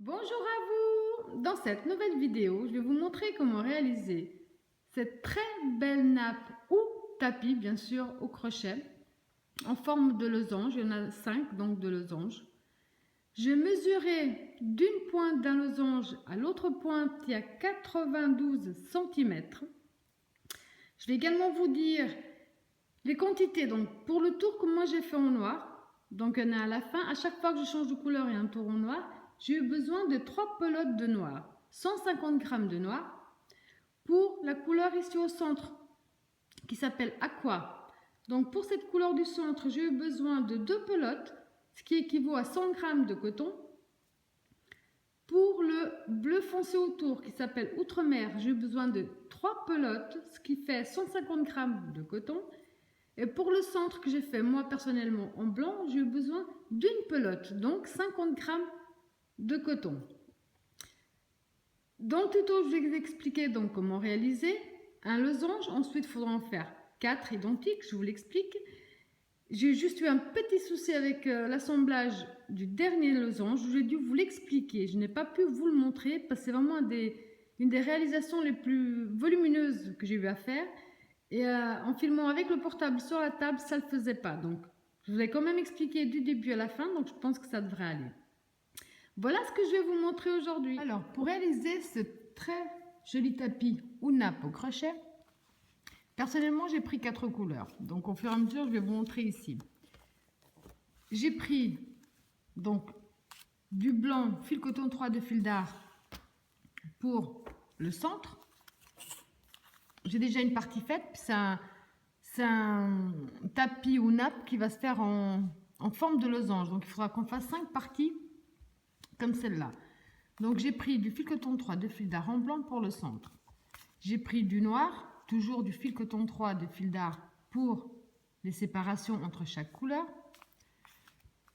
Bonjour à vous! Dans cette nouvelle vidéo, je vais vous montrer comment réaliser cette très belle nappe ou tapis, bien sûr, au crochet, en forme de losange. Il y en a 5, donc de losange. Je mesurais d'une pointe d'un losange à l'autre pointe, il y a 92 cm. Je vais également vous dire les quantités. Donc, pour le tour que moi j'ai fait en noir, donc il y en a à la fin, à chaque fois que je change de couleur et un tour en noir, j'ai eu besoin de 3 pelotes de noir, 150 g de noir. Pour la couleur ici au centre, qui s'appelle Aqua. Donc pour cette couleur du centre, j'ai eu besoin de 2 pelotes, ce qui équivaut à 100 g de coton. Pour le bleu foncé autour, qui s'appelle Outre-mer, j'ai eu besoin de 3 pelotes, ce qui fait 150 g de coton. Et pour le centre que j'ai fait moi personnellement en blanc, j'ai eu besoin d'une pelote, donc 50 g de coton. Dans le tuto, je vais vous expliquer donc comment réaliser un losange. Ensuite, il faudra en faire 4 identiques, je vous l'explique. J'ai juste eu un petit souci avec l'assemblage du dernier losange. J'ai dû vous l'expliquer. Je n'ai pas pu vous le montrer parce que c'est vraiment une des réalisations les plus volumineuses que j'ai eu à faire. Et en filmant avec le portable sur la table, ça ne le faisait pas. Donc, je vous ai quand même expliqué du début à la fin, donc je pense que ça devrait aller. Voilà ce que je vais vous montrer aujourd'hui. Alors, pour réaliser ce très joli tapis ou nappe au crochet, personnellement, j'ai pris 4 couleurs. Donc, au fur et à mesure, je vais vous montrer ici. J'ai pris donc du blanc fil coton 3 de fil d'art pour le centre. J'ai déjà une partie faite. C'est un tapis ou nappe qui va se faire en forme de losange. Donc, il faudra qu'on fasse 5 parties comme celle-là. Donc j'ai pris du fil coton 3 de fil d'art en blanc pour le centre. J'ai pris du noir, toujours du fil coton 3 de fil d'art pour les séparations entre chaque couleur.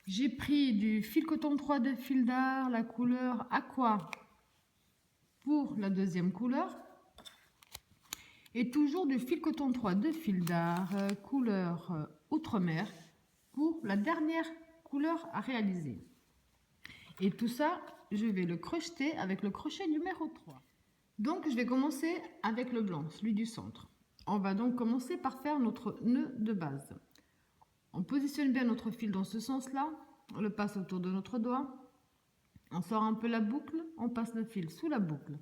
J'ai pris du fil coton 3 de fil d'art, la couleur Aqua pour la deuxième couleur. Et toujours du fil coton 3 de fil d'art, couleur Outre-mer pour la dernière couleur à réaliser. Et tout ça, je vais le crocheter avec le crochet numéro 3. Donc, je vais commencer avec le blanc, celui du centre. On va donc commencer par faire notre nœud de base. On positionne bien notre fil dans ce sens-là. On le passe autour de notre doigt. On sort un peu la boucle. On passe le fil sous la boucle.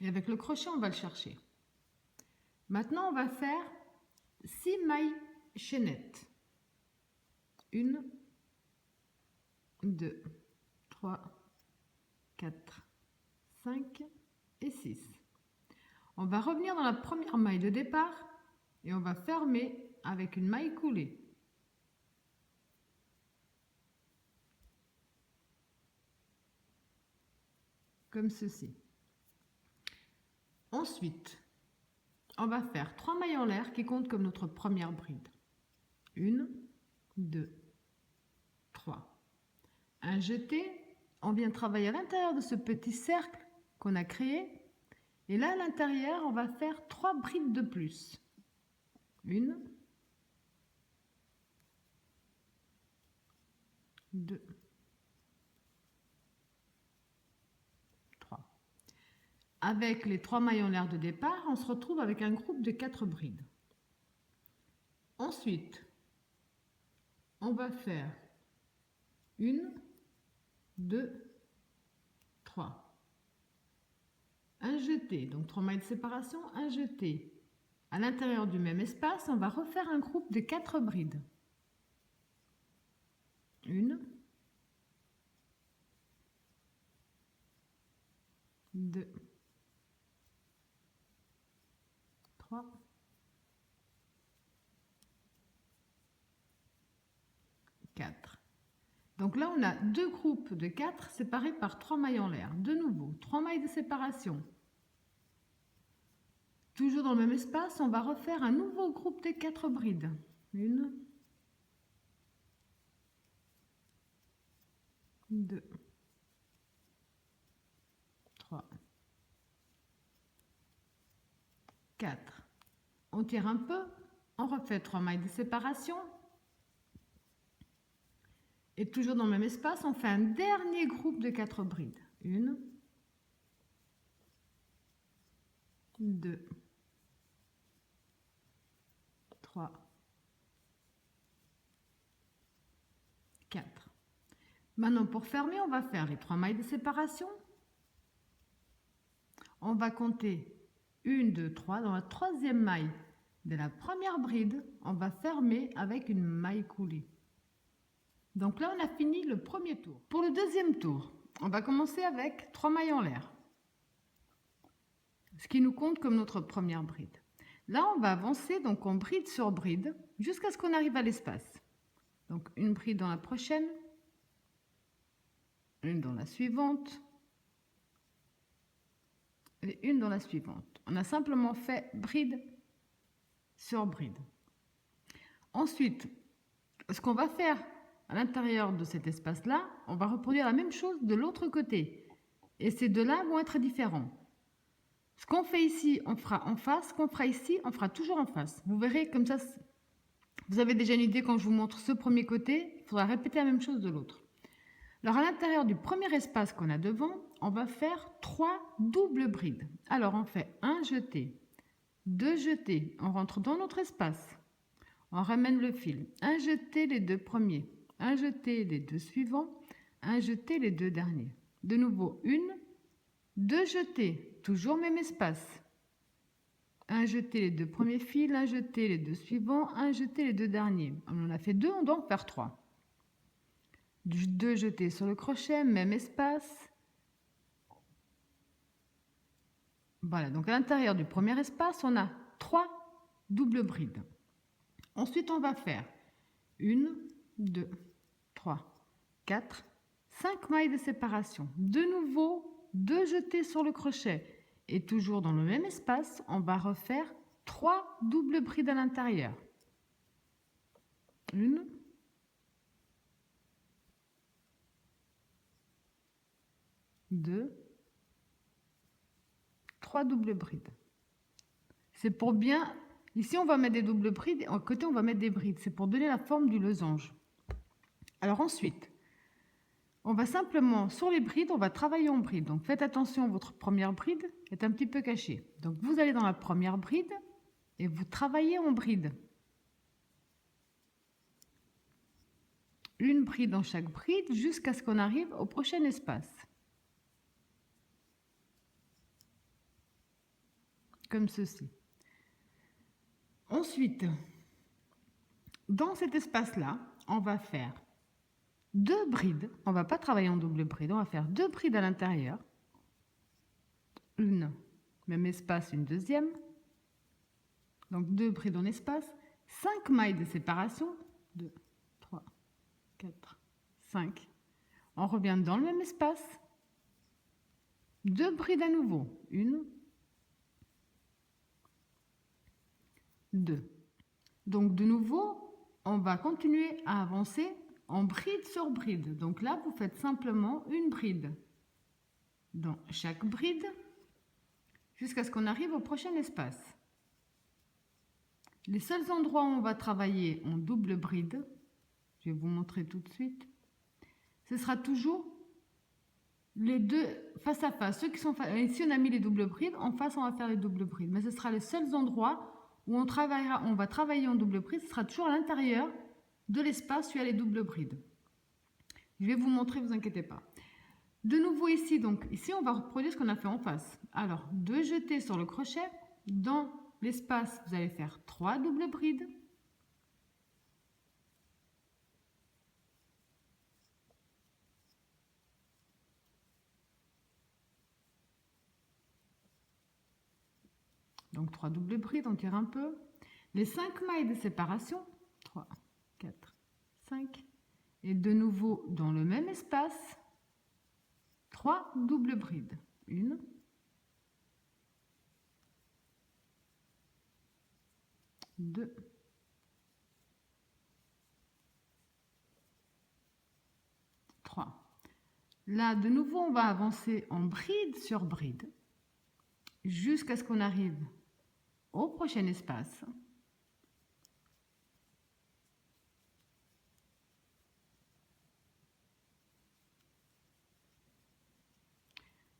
Et avec le crochet, on va le chercher. Maintenant, on va faire 6 mailles chaînettes. 1, 2, 3, 4, 5 et 6. On va revenir dans la première maille de départ et on va fermer avec une maille coulée. Comme ceci. Ensuite, on va faire 3 mailles en l'air qui comptent comme notre première bride. 1, 2, 3. Un jeté. On vient travailler à l'intérieur de ce petit cercle qu'on a créé. Et là, à l'intérieur, on va faire 3 brides de plus. 1, 2, 3. Avec les 3 mailles en l'air de départ, on se retrouve avec un groupe de 4 brides. Ensuite, on va faire 1, 2, 3. Un jeté, donc 3 mailles de séparation, un jeté. À l'intérieur du même espace, on va refaire un groupe de 4 brides. 1, 2, 3, 4. Donc là, on a 2 groupes de 4 séparés par 3 mailles en l'air. De nouveau, 3 mailles de séparation. Toujours dans le même espace, on va refaire un nouveau groupe de 4 brides. 1, 2, 3, 4. On tire un peu, on refait 3 mailles de séparation. Et toujours dans le même espace, on fait un dernier groupe de 4 brides. 1, 2, 3, 4. Maintenant, pour fermer, on va faire les 3 mailles de séparation. On va compter 1, 2, 3. Dans la troisième maille de la première bride, on va fermer avec une maille coulée. Donc là, on a fini le premier tour. Pour le deuxième tour, on va commencer avec 3 mailles en l'air, ce qui nous compte comme notre première bride. Là, on va avancer donc en bride sur bride jusqu'à ce qu'on arrive à l'espace. Donc une bride dans la prochaine, une dans la suivante et une dans la suivante. On a simplement fait bride sur bride. Ensuite, ce qu'on va faire à l'intérieur de cet espace-là, on va reproduire la même chose de l'autre côté. Et ces deux-là vont être différents. Ce qu'on fait ici, on fera en face. Ce qu'on fera ici, on fera toujours en face. Vous verrez comme ça, vous avez déjà une idée quand je vous montre ce premier côté. Il faudra répéter la même chose de l'autre. Alors à l'intérieur du premier espace qu'on a devant, on va faire 3 doubles brides. Alors on fait un jeté, 2 jetés, on rentre dans notre espace. On ramène le fil. Un jeté les 2 premiers, un jeté les 2 suivants, un jeté les 2 derniers. De nouveau, 1, 2 jetés, toujours même espace. Un jeté les 2 premiers fils, un jeté les 2 suivants, un jeté les 2 derniers. On en a fait 2, on doit en faire 3. 2 jetés sur le crochet, même espace. Voilà, donc à l'intérieur du premier espace, on a 3 doubles brides. Ensuite, on va faire 1, 2, 3, 4, 5 mailles de séparation. De nouveau, 2 jetés sur le crochet. Et toujours dans le même espace, on va refaire 3 doubles brides à l'intérieur. 1, 2, 3 doubles brides. C'est pour bien... Ici, on va mettre des doubles brides et à côté, on va mettre des brides. C'est pour donner la forme du losange. Alors ensuite, on va simplement, sur les brides, on va travailler en bride. Donc faites attention, votre première bride est un petit peu cachée. Donc vous allez dans la première bride et vous travaillez en bride. Une bride dans chaque bride jusqu'à ce qu'on arrive au prochain espace. Comme ceci. Ensuite, dans cet espace-là, on va faire 2 brides. On ne va pas travailler en double bride, on va faire 2 brides à l'intérieur. Une, même espace, une deuxième. Donc 2 brides en espace. 5 mailles de séparation. 2, 3, 4, 5. On revient dans le même espace. 2 brides à nouveau. 1, 2. Donc de nouveau, on va continuer à avancer en bride sur bride. Donc là, vous faites simplement une bride dans chaque bride jusqu'à ce qu'on arrive au prochain espace. Les seuls endroits où on va travailler en double bride, je vais vous montrer tout de suite, ce sera toujours les deux face à face. Ceux qui sont ici, on a mis les doubles brides, en face, on va faire les doubles brides. Mais ce sera les seuls endroits où on va travailler en double bride, ce sera toujours à l'intérieur de l'espace où il y a les doubles brides. Je vais vous montrer, ne vous inquiétez pas. De nouveau ici, donc ici on va reproduire ce qu'on a fait en face. Alors, 2 jetés sur le crochet, dans l'espace vous allez faire 3 doubles brides. Donc 3 doubles brides, on tire un peu. Les 5 mailles de séparation, 3, 4, 5. Et de nouveau dans le même espace, 3 doubles brides. 1, 2, 3. Là, de nouveau, on va avancer en bride sur bride jusqu'à ce qu'on arrive au prochain espace. «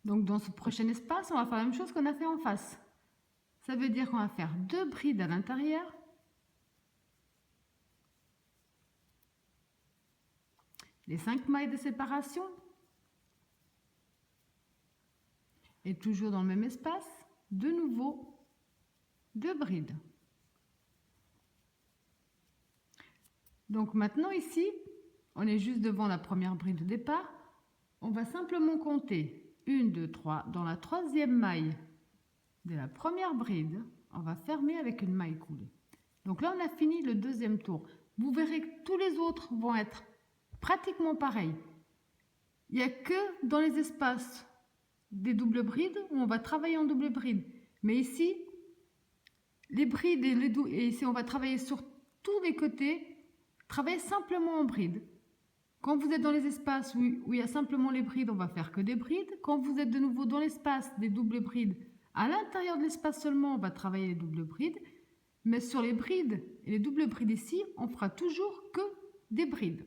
Donc dans ce prochain espace, on va faire la même chose qu'on a fait en face. Ça veut dire qu'on va faire 2 brides à l'intérieur, les 5 mailles de séparation, et toujours dans le même espace, de nouveau 2 brides. Donc maintenant ici, on est juste devant la première bride de départ. On va simplement compter 1, 2, 3. Dans la 3e maille de la première bride, on va fermer avec une maille coulée. Donc là, on a fini le 2e tour. Vous verrez que tous les autres vont être pratiquement pareils. Il n'y a que dans les espaces des doubles brides où on va travailler en double bride. Mais ici, les brides et ici, on va travailler sur tous les côtés. Travaillez simplement en bride. Quand vous êtes dans les espaces où il y a simplement les brides, on va faire que des brides. Quand vous êtes de nouveau dans l'espace des doubles brides, à l'intérieur de l'espace seulement, on va travailler les doubles brides. Mais sur les brides et les doubles brides ici, on fera toujours que des brides.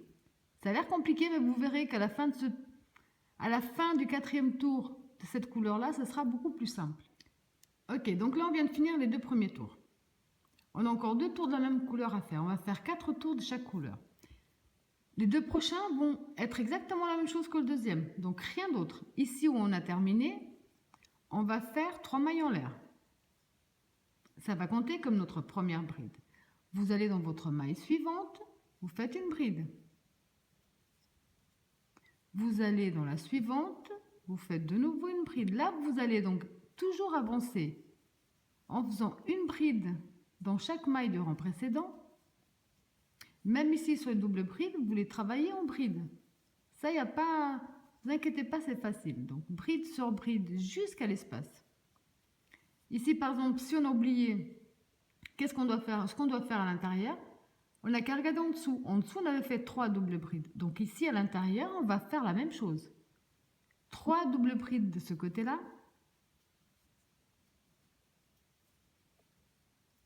Ça a l'air compliqué, mais vous verrez qu'à la fin du 4e tour de cette couleur-là, ça sera beaucoup plus simple. Ok, donc là, on vient de finir les 2 premiers tours. On a encore 2 tours de la même couleur à faire. On va faire 4 tours de chaque couleur. Les 2 prochains vont être exactement la même chose que le 2e. Donc rien d'autre. Ici où on a terminé, on va faire 3 mailles en l'air. Ça va compter comme notre première bride. Vous allez dans votre maille suivante, vous faites une bride. Vous allez dans la suivante, vous faites de nouveau une bride. Là, vous allez donc toujours avancer en faisant une bride dans chaque maille du rang précédent. Même ici sur les doubles brides, vous les travaillez en bride. Ça, il n'y a pas... Ne vous inquiétez pas, c'est facile. Donc, bride sur bride jusqu'à l'espace. Ici, par exemple, si on a oublié, qu'est-ce qu'on doit faire? Ce qu'on doit faire à l'intérieur, on n'a qu'à regarder en dessous. En dessous, on avait fait 3 doubles brides. Donc ici, à l'intérieur, on va faire la même chose. 3 doubles brides de ce côté-là.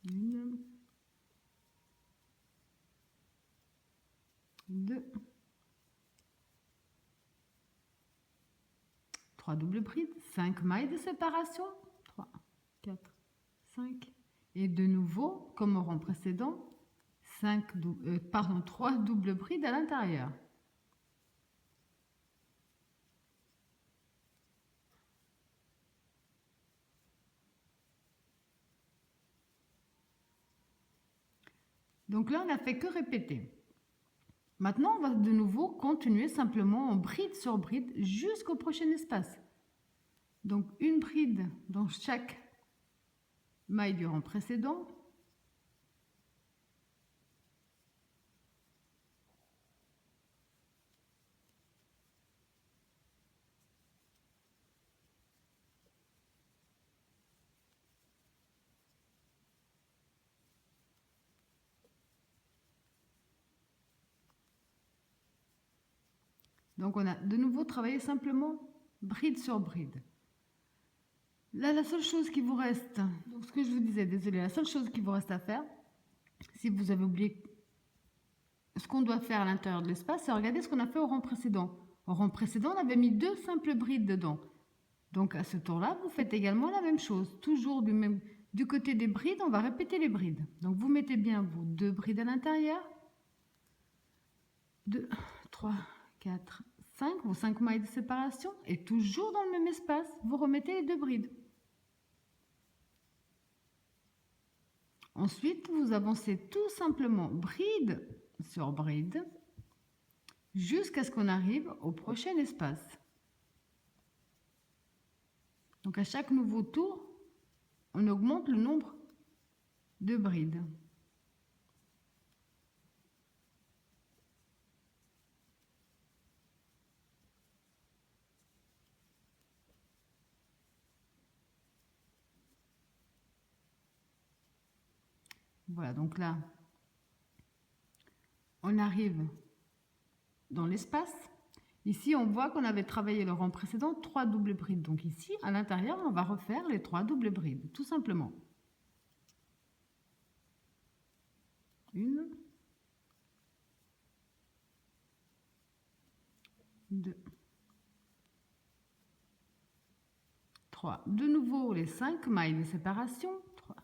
1, 2, 3 doubles brides, 5 mailles de séparation, 3, 4, 5, et de nouveau, comme au rang précédent, 3 doubles brides à l'intérieur. Donc là, on n'a fait que répéter. Maintenant, on va de nouveau continuer simplement en bride sur bride jusqu'au prochain espace. Donc une bride dans chaque maille du rang précédent. Donc on a de nouveau travaillé simplement bride sur bride. Là, la seule chose qui vous reste, donc ce que je vous disais, désolé, la seule chose qui vous reste à faire, si vous avez oublié ce qu'on doit faire à l'intérieur de l'espace, c'est regarder ce qu'on a fait au rang précédent. Au rang précédent, on avait mis 2 simples brides dedans. Donc à ce tour-là, vous faites également la même chose. Toujours du côté des brides, on va répéter les brides. Donc vous mettez bien vos 2 brides à l'intérieur. 2, 3, 4, 5, vos 5 mailles de séparation. Et toujours dans le même espace, vous remettez les 2 brides. Ensuite, vous avancez tout simplement bride sur bride jusqu'à ce qu'on arrive au prochain espace. Donc à chaque nouveau tour, on augmente le nombre de brides. Voilà, donc là, on arrive dans l'espace. Ici, on voit qu'on avait travaillé le rang précédent 3 doubles brides. Donc ici, à l'intérieur, on va refaire les 3 doubles brides, tout simplement. 1, 2, 3. De nouveau, les 5 mailles de séparation. 3,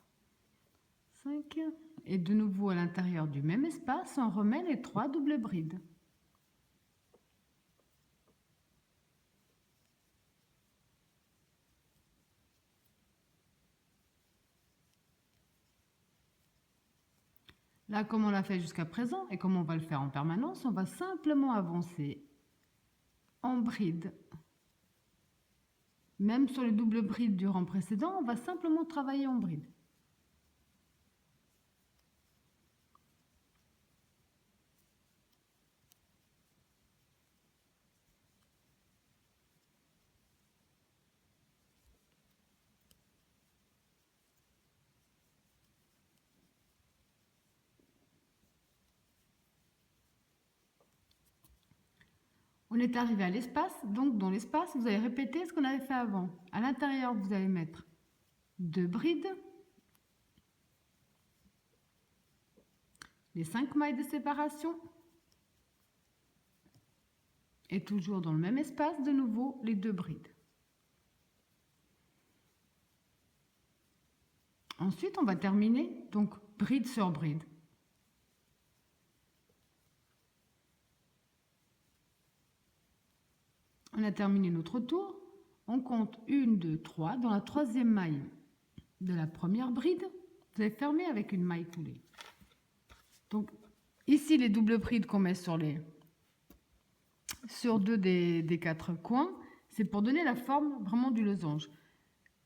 5. Et de nouveau, à l'intérieur du même espace, on remet les 3 doubles brides. Là, comme on l'a fait jusqu'à présent et comme on va le faire en permanence, on va simplement avancer en bride. Même sur les doubles brides du rang précédent, on va simplement travailler en bride. On est arrivé à l'espace, donc dans l'espace, vous allez répéter ce qu'on avait fait avant. À l'intérieur, vous allez mettre 2 brides, les 5 mailles de séparation, et toujours dans le même espace, de nouveau, les 2 brides. Ensuite, on va terminer, donc bride sur bride. On a terminé notre tour. On compte 1, 2, 3. Dans la troisième maille de la première bride, vous allez fermer avec une maille coulée. Donc, ici, les doubles brides qu'on met sur 2 des 4 coins, c'est pour donner la forme vraiment du losange.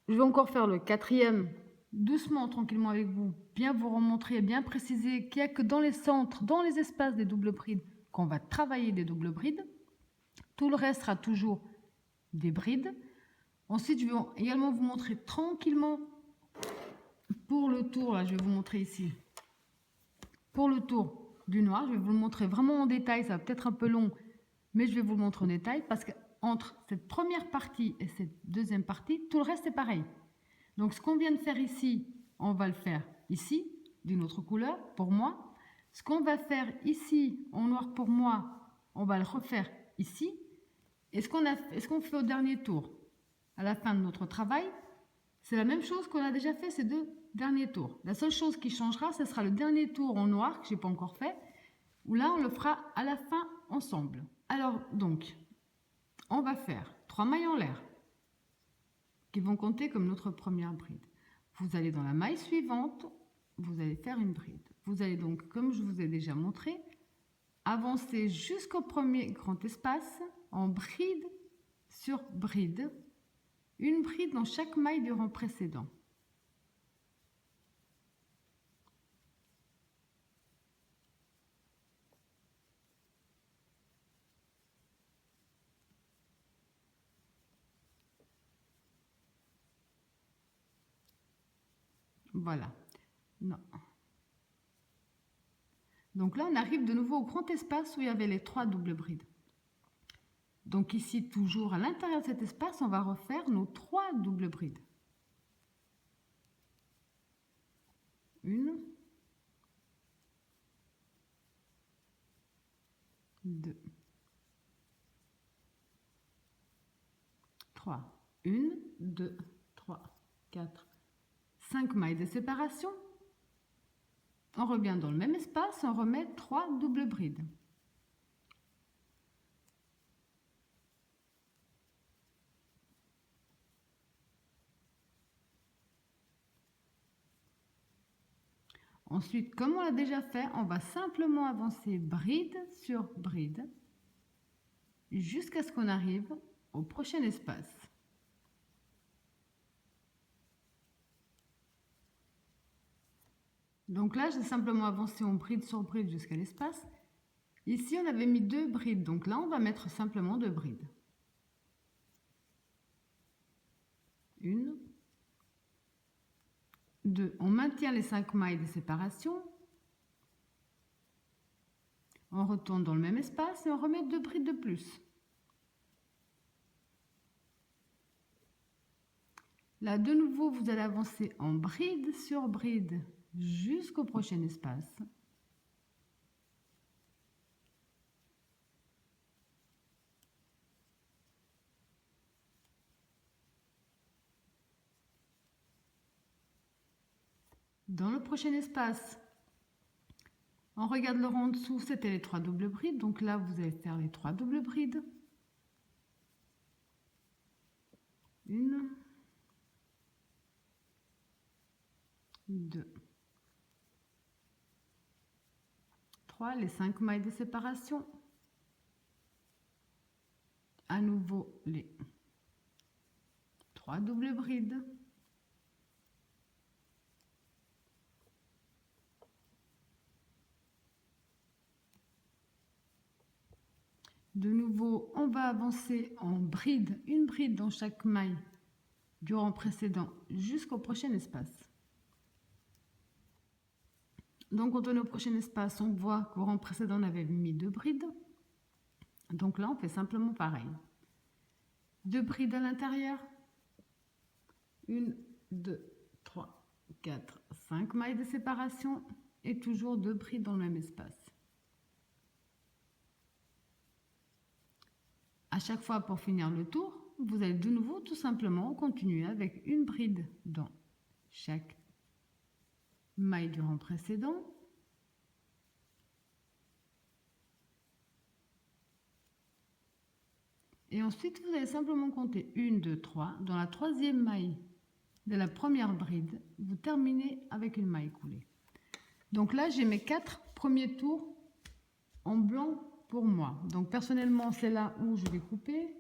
Je vais encore faire le 4e, doucement, tranquillement avec vous, bien vous remontrer, bien préciser qu'il n'y a que dans les centres, dans les espaces des doubles brides, qu'on va travailler des doubles brides. Tout le reste sera toujours des brides. Ensuite, je vais également vous montrer tranquillement pour le tour, là, je vais vous montrer ici, pour le tour du noir, je vais vous le montrer vraiment en détail, ça va peut-être un peu long, mais je vais vous le montrer en détail parce qu'entre cette première partie et cette deuxième partie, tout le reste est pareil. Donc, ce qu'on vient de faire ici, on va le faire ici, d'une autre couleur, pour moi. Ce qu'on va faire ici, en noir pour moi, on va le refaire ici. Et ce qu'on fait au dernier tour, à la fin de notre travail, c'est la même chose qu'on a déjà fait ces 2 derniers tours. La seule chose qui changera, ce sera le dernier tour en noir, que je n'ai pas encore fait, où là, on le fera à la fin ensemble. Alors, donc, on va faire 3 mailles en l'air, qui vont compter comme notre première bride. Vous allez dans la maille suivante, vous allez faire une bride. Vous allez donc, comme je vous ai déjà montré, avancer jusqu'au premier grand espace en bride sur bride, une bride dans chaque maille du rang précédent. Voilà. Non. Donc là, on arrive de nouveau au grand espace où il y avait les 3 doubles brides. Donc ici, toujours à l'intérieur de cet espace, on va refaire nos 3 doubles brides. 1, 2, 3. 1, 2, 3, 4, 5 mailles de séparation. On revient dans le même espace, on remet 3 doubles brides. Ensuite, comme on l'a déjà fait, on va simplement avancer bride sur bride jusqu'à ce qu'on arrive au prochain espace. Donc là, j'ai simplement avancé en bride sur bride jusqu'à l'espace. Ici, on avait mis 2 brides, donc là, on va mettre simplement 2 brides. 1, 2. On maintient les 5 mailles de séparation. On retourne dans le même espace et on remet 2 brides de plus. Là, de nouveau, vous allez avancer en bride sur bride jusqu'au prochain espace. Dans le prochain espace, on regarde le rang en dessous, c'était les 3 doubles brides. Donc là, vous allez faire les 3 doubles brides. 1, 2, 3, les 5 mailles de séparation. À nouveau, les 3 doubles brides. De nouveau, on va avancer en bride, une bride dans chaque maille du rang précédent jusqu'au prochain espace. Donc, quand on est au prochain espace, on voit qu'au rang précédent, on avait mis 2 brides. Donc là, on fait simplement pareil. 2 brides à l'intérieur. 1, 2, 3, 4, 5 mailles de séparation et toujours 2 brides dans le même espace. À chaque fois, pour finir le tour, vous allez de nouveau tout simplement continuer avec une bride dans chaque maille du rang précédent. Et ensuite, vous allez simplement compter 1, 2, 3. Dans la troisième maille de la première bride, vous terminez avec une maille coulée. Donc là, j'ai mes 4 premiers tours en blanc pour moi. Donc personnellement, c'est là où je vais couper.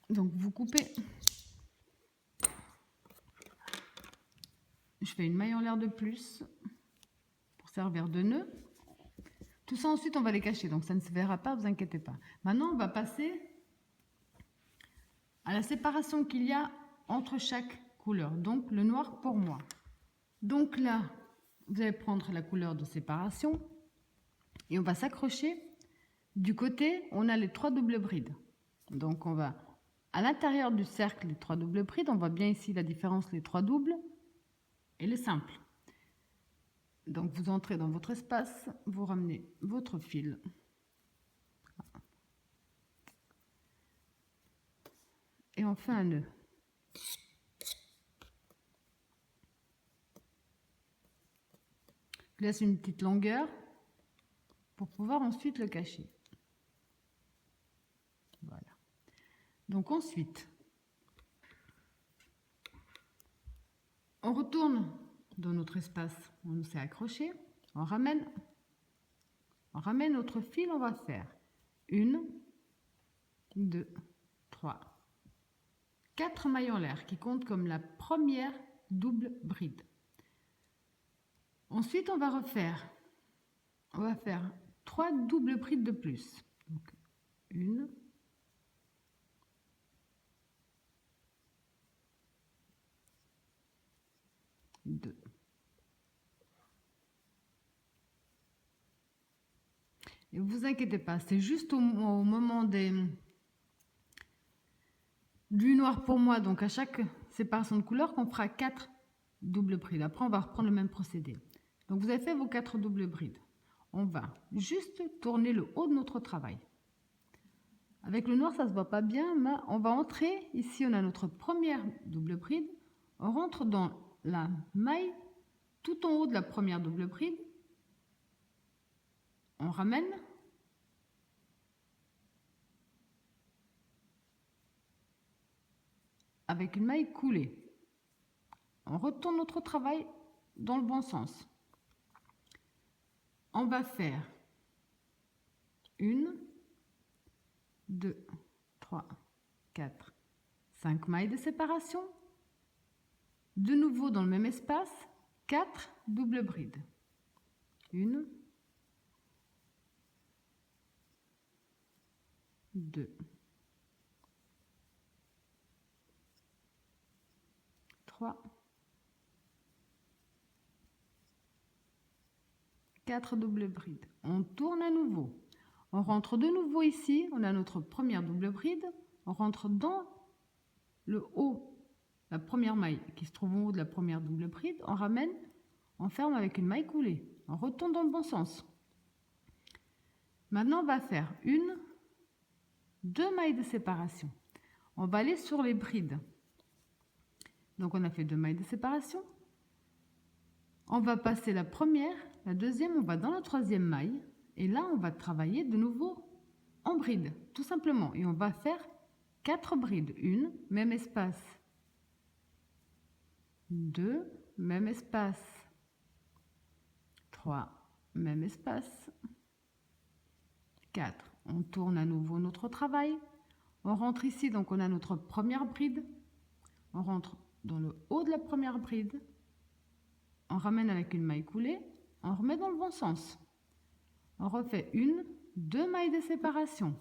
Donc vous coupez. Je fais une maille en l'air de plus pour servir de nœud. Tout ça ensuite on va les cacher, donc ça ne se verra pas, vous inquiétez pas. Maintenant on va passer à la séparation qu'il y a entre chaque couleur, donc le noir pour moi. Donc là, vous allez prendre la couleur de séparation et on va s'accrocher. Du côté, on a les 3 doubles brides. Donc on va à l'intérieur du cercle, les 3 doubles brides, on voit bien ici la différence, les 3 doubles et les simples. Donc vous entrez dans votre espace, vous ramenez votre fil. Et on fait un nœud. Je laisse une petite longueur pour pouvoir ensuite le cacher. Voilà. Donc ensuite, on retourne dans notre espace où on s'est accroché. On ramène notre fil, on va faire 1, 2, 3, 4 mailles en l'air qui comptent comme la première double bride. Ensuite, on va faire 3 doubles brides de plus. Donc, 1, 2. Et vous inquiétez pas, c'est juste au moment du noir pour moi, donc à chaque séparation de couleur, qu'on fera 4 doubles brides. Après, on va reprendre le même procédé. Donc, vous avez fait vos 4 doubles brides. On va juste tourner le haut de notre travail. Avec le noir, ça ne se voit pas bien, mais on va entrer. Ici, on a notre première double bride. On rentre dans la maille tout en haut de la première double bride. On ramène. Avec une maille coulée. On retourne notre travail dans le bon sens. On va faire 1, 2, 3, 4, 5 mailles de séparation. De nouveau dans le même espace, 4 doubles brides. 1, 2, 3, 4 doubles brides. On tourne à nouveau. On rentre de nouveau ici. On a notre première double bride. On rentre dans le haut, la première maille qui se trouve en haut de la première double bride. On ramène, on ferme avec une maille coulée. On retourne dans le bon sens. Maintenant, on va faire 1, 2 mailles de séparation. On va aller sur les brides. Donc on a fait 2 mailles de séparation. On va passer la première, la deuxième, on va dans la troisième maille. Et là, on va travailler de nouveau en bride, tout simplement. Et on va faire 4 brides. 1, même espace. 2, même espace. 3, même espace. 4, on tourne à nouveau notre travail. On rentre ici, donc on a notre première bride. On rentre dans le haut de la première bride. On ramène avec une maille coulée. On remet dans le bon sens. On refait 1, 2 mailles de séparation.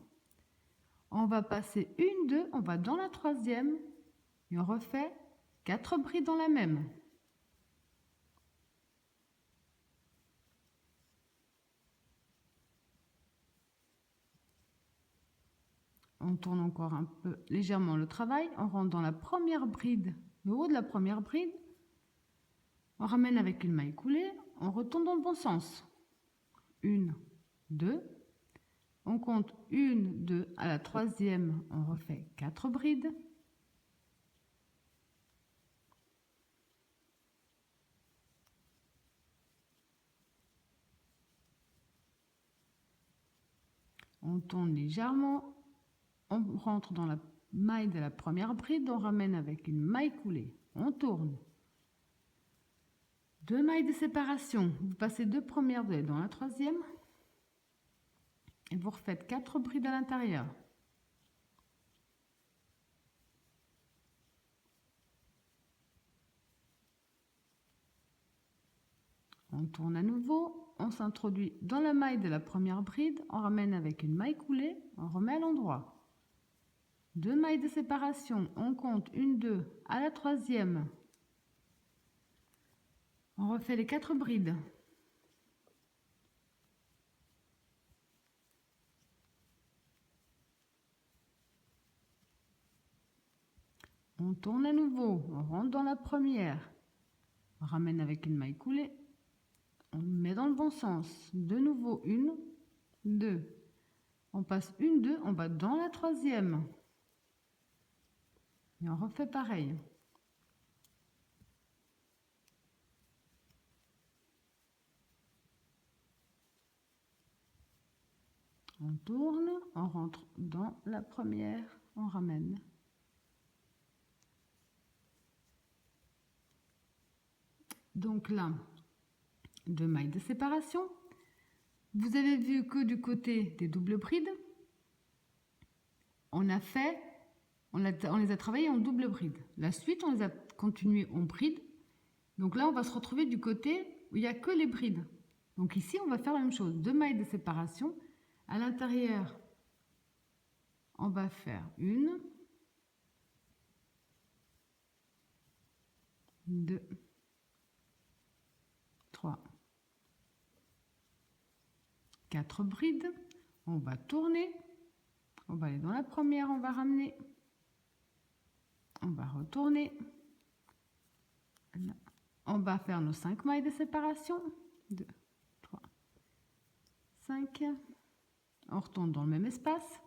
On va passer 1, 2, on va dans la troisième. Et on refait 4 brides dans la même. On tourne encore un peu légèrement le travail. On rentre dans la première bride, le haut de la première bride. On ramène avec une maille coulée. On retourne dans le bon sens. 1, 2. On compte 1, 2. À la troisième, on refait 4 brides. On tourne légèrement. On rentre dans la maille de la première bride. On ramène avec une maille coulée. On tourne. 2 mailles de séparation. Vous passez 2 premières, vous allez dans la troisième. Et vous refaites 4 brides à l'intérieur. On tourne à nouveau. On s'introduit dans la maille de la première bride. On ramène avec une maille coulée. On remet à l'endroit. 2 mailles de séparation. On compte 1, 2. À la troisième. On refait les 4 brides. On tourne à nouveau. On rentre dans la première. On ramène avec une maille coulée. On met dans le bon sens. De nouveau 1, 2. On passe 1, 2. On va dans la troisième. Et on refait pareil. On tourne, on rentre dans la première, on ramène. Donc là, 2 mailles de séparation. Vous avez vu que du côté des doubles brides, on les a travaillés en double bride. La suite, on les a continués en bride. Donc là, on va se retrouver du côté où il n'y a que les brides. Donc ici, on va faire la même chose. 2 mailles de séparation. À l'intérieur, on va faire 1, 2, 3, 4 brides. On va tourner. On va aller dans la première, on va ramener. On va retourner. Là. On va faire nos 5 mailles de séparation. 2, 3, 5. On retourne dans le même espace.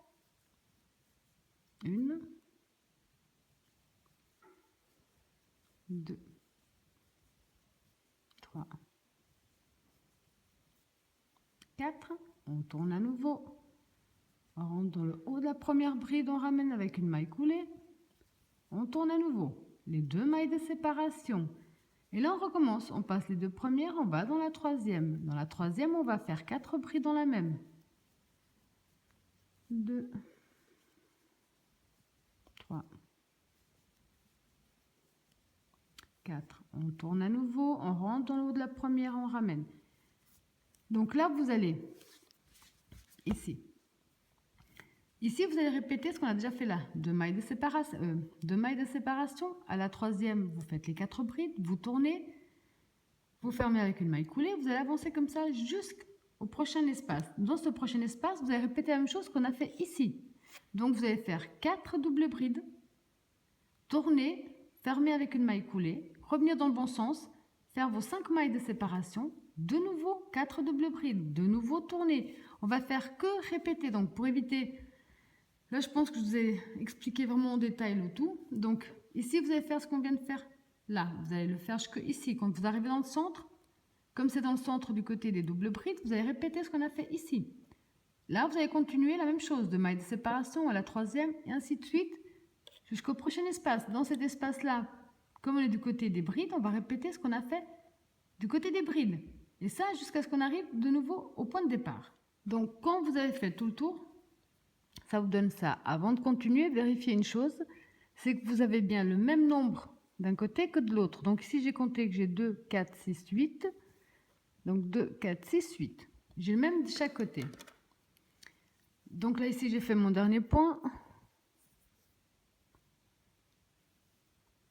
1, 2, 3, 4. On tourne à nouveau. On rentre dans le haut de la première bride, on ramène avec une maille coulée. On tourne à nouveau. Les 2 mailles de séparation. Et là, on recommence. On passe les 2 premières, on va dans la troisième. Dans la troisième, on va faire 4 brides dans la même. 2, 3, 4. On tourne à nouveau, on rentre dans le haut de la première, on ramène. Donc là, vous allez ici. Ici, vous allez répéter ce qu'on a déjà fait là. 2 mailles de séparation. 2 mailles de séparation. À la troisième, vous faites les 4 brides, vous tournez, vous fermez avec une maille coulée, vous allez avancer comme ça jusqu'au prochain espace. Dans ce prochain espace, vous allez répéter la même chose qu'on a fait ici. Donc, vous allez faire 4 doubles brides, tourner, fermer avec une maille coulée, revenir dans le bon sens, faire vos 5 mailles de séparation, de nouveau 4 doubles brides, de nouveau tourner. On va faire que répéter. Donc, pour éviter... Là, je pense que je vous ai expliqué vraiment en détail le tout. Donc, ici, vous allez faire ce qu'on vient de faire là, vous allez le faire jusque ici. Quand vous arrivez dans le centre, comme c'est dans le centre du côté des doubles brides, vous allez répéter ce qu'on a fait ici. Là, vous allez continuer la même chose, 2 mailles de séparation à la troisième, et ainsi de suite, jusqu'au prochain espace. Dans cet espace-là, comme on est du côté des brides, on va répéter ce qu'on a fait du côté des brides. Et ça, jusqu'à ce qu'on arrive de nouveau au point de départ. Donc, quand vous avez fait tout le tour, ça vous donne ça. Avant de continuer, vérifiez une chose, c'est que vous avez bien le même nombre d'un côté que de l'autre. Donc ici, j'ai compté que j'ai 2, 4, 6, 8. Donc 2, 4, 6, 8. J'ai le même de chaque côté. Donc là, ici, j'ai fait mon dernier point.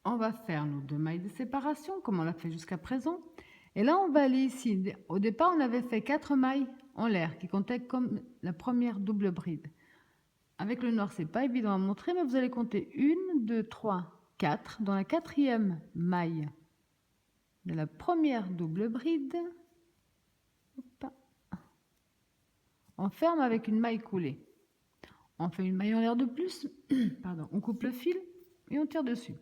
On va faire nos 2 mailles de séparation, comme on l'a fait jusqu'à présent. Et là, on va aller ici. Au départ, on avait fait 4 mailles en l'air, qui comptaient comme la première double bride. Avec le noir, c'est pas évident à montrer, mais vous allez compter 1, 2, 3, 4 dans la 4e maille de la première double bride. Hop. On ferme avec une maille coulée. On fait une maille en l'air de plus, pardon, on coupe le fil et on tire dessus.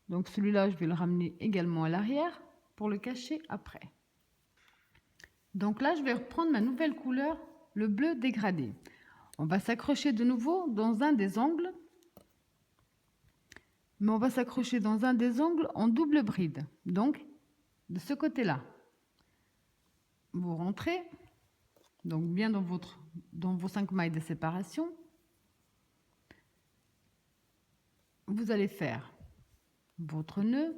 Donc celui-là, je vais le ramener également à l'arrière pour le cacher après. Donc là, je vais reprendre ma nouvelle couleur, le bleu dégradé. On va s'accrocher de nouveau dans un des angles, mais on va s'accrocher dans un des angles en double bride. Donc, de ce côté-là, vous rentrez, donc bien dans vos 5 mailles de séparation. Vous allez faire votre nœud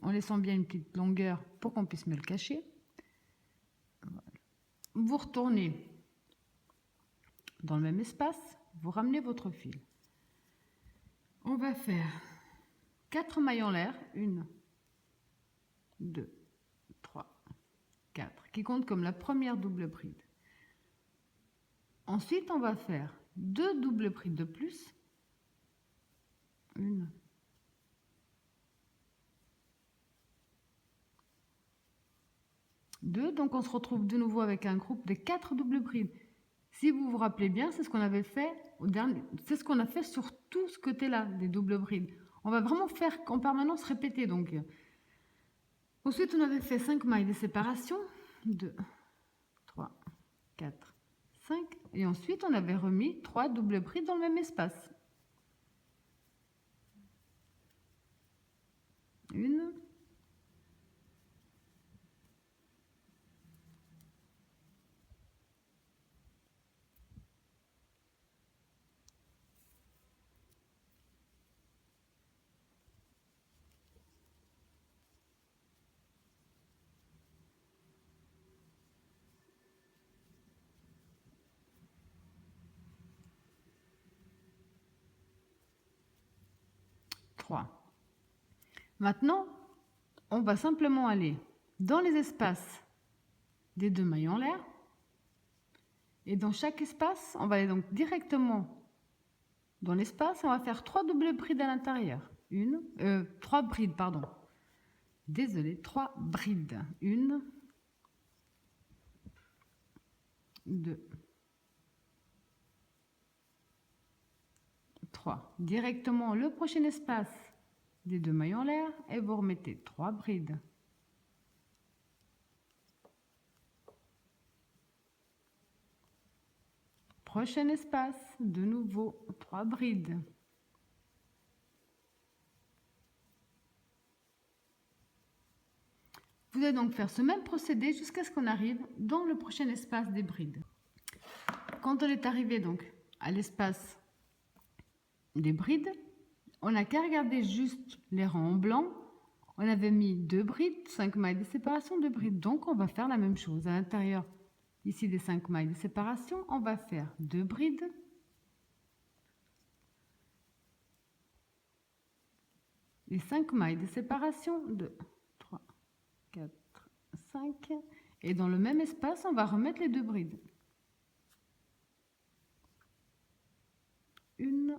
en laissant bien une petite longueur pour qu'on puisse me le cacher. Vous retournez dans le même espace, vous ramenez votre fil. On va faire 4 mailles en l'air, 1, 2, 3, 4, qui comptent comme la première double bride. Ensuite, on va faire 2 doubles brides de plus, 1, 2, donc on se retrouve de nouveau avec un groupe de 4 doubles brides. Si vous vous rappelez bien, c'est ce qu'on avait fait au dernier, c'est ce qu'on a fait sur tout ce côté-là des doubles brides. On va vraiment faire en permanence répéter. Donc, ensuite, on avait fait 5 mailles de séparation, 2, 3, 4, 5, et ensuite on avait remis 3 doubles brides dans le même espace. 1, 3. Maintenant, on va simplement aller dans les espaces des 2 mailles en l'air. Et dans chaque espace, on va aller donc directement dans l'espace. On va faire 3 doubles brides à l'intérieur. 3 brides, pardon. Désolée, 3 brides. 1, 2, 3. Directement le prochain espace des 2 mailles en l'air et vous remettez 3 brides. Prochain espace, de nouveau 3 brides. Vous allez donc faire ce même procédé jusqu'à ce qu'on arrive dans le prochain espace des brides. Quand on est arrivé donc à l'espace des brides, on n'a qu'à regarder juste les rangs en blanc. On avait mis 2 brides, 5 mailles de séparation, 2 brides. Donc on va faire la même chose. À l'intérieur ici des 5 mailles de séparation, on va faire 2 brides. Les 5 mailles de séparation, 2, 3, 4, 5. Et dans le même espace, on va remettre les 2 brides. 1,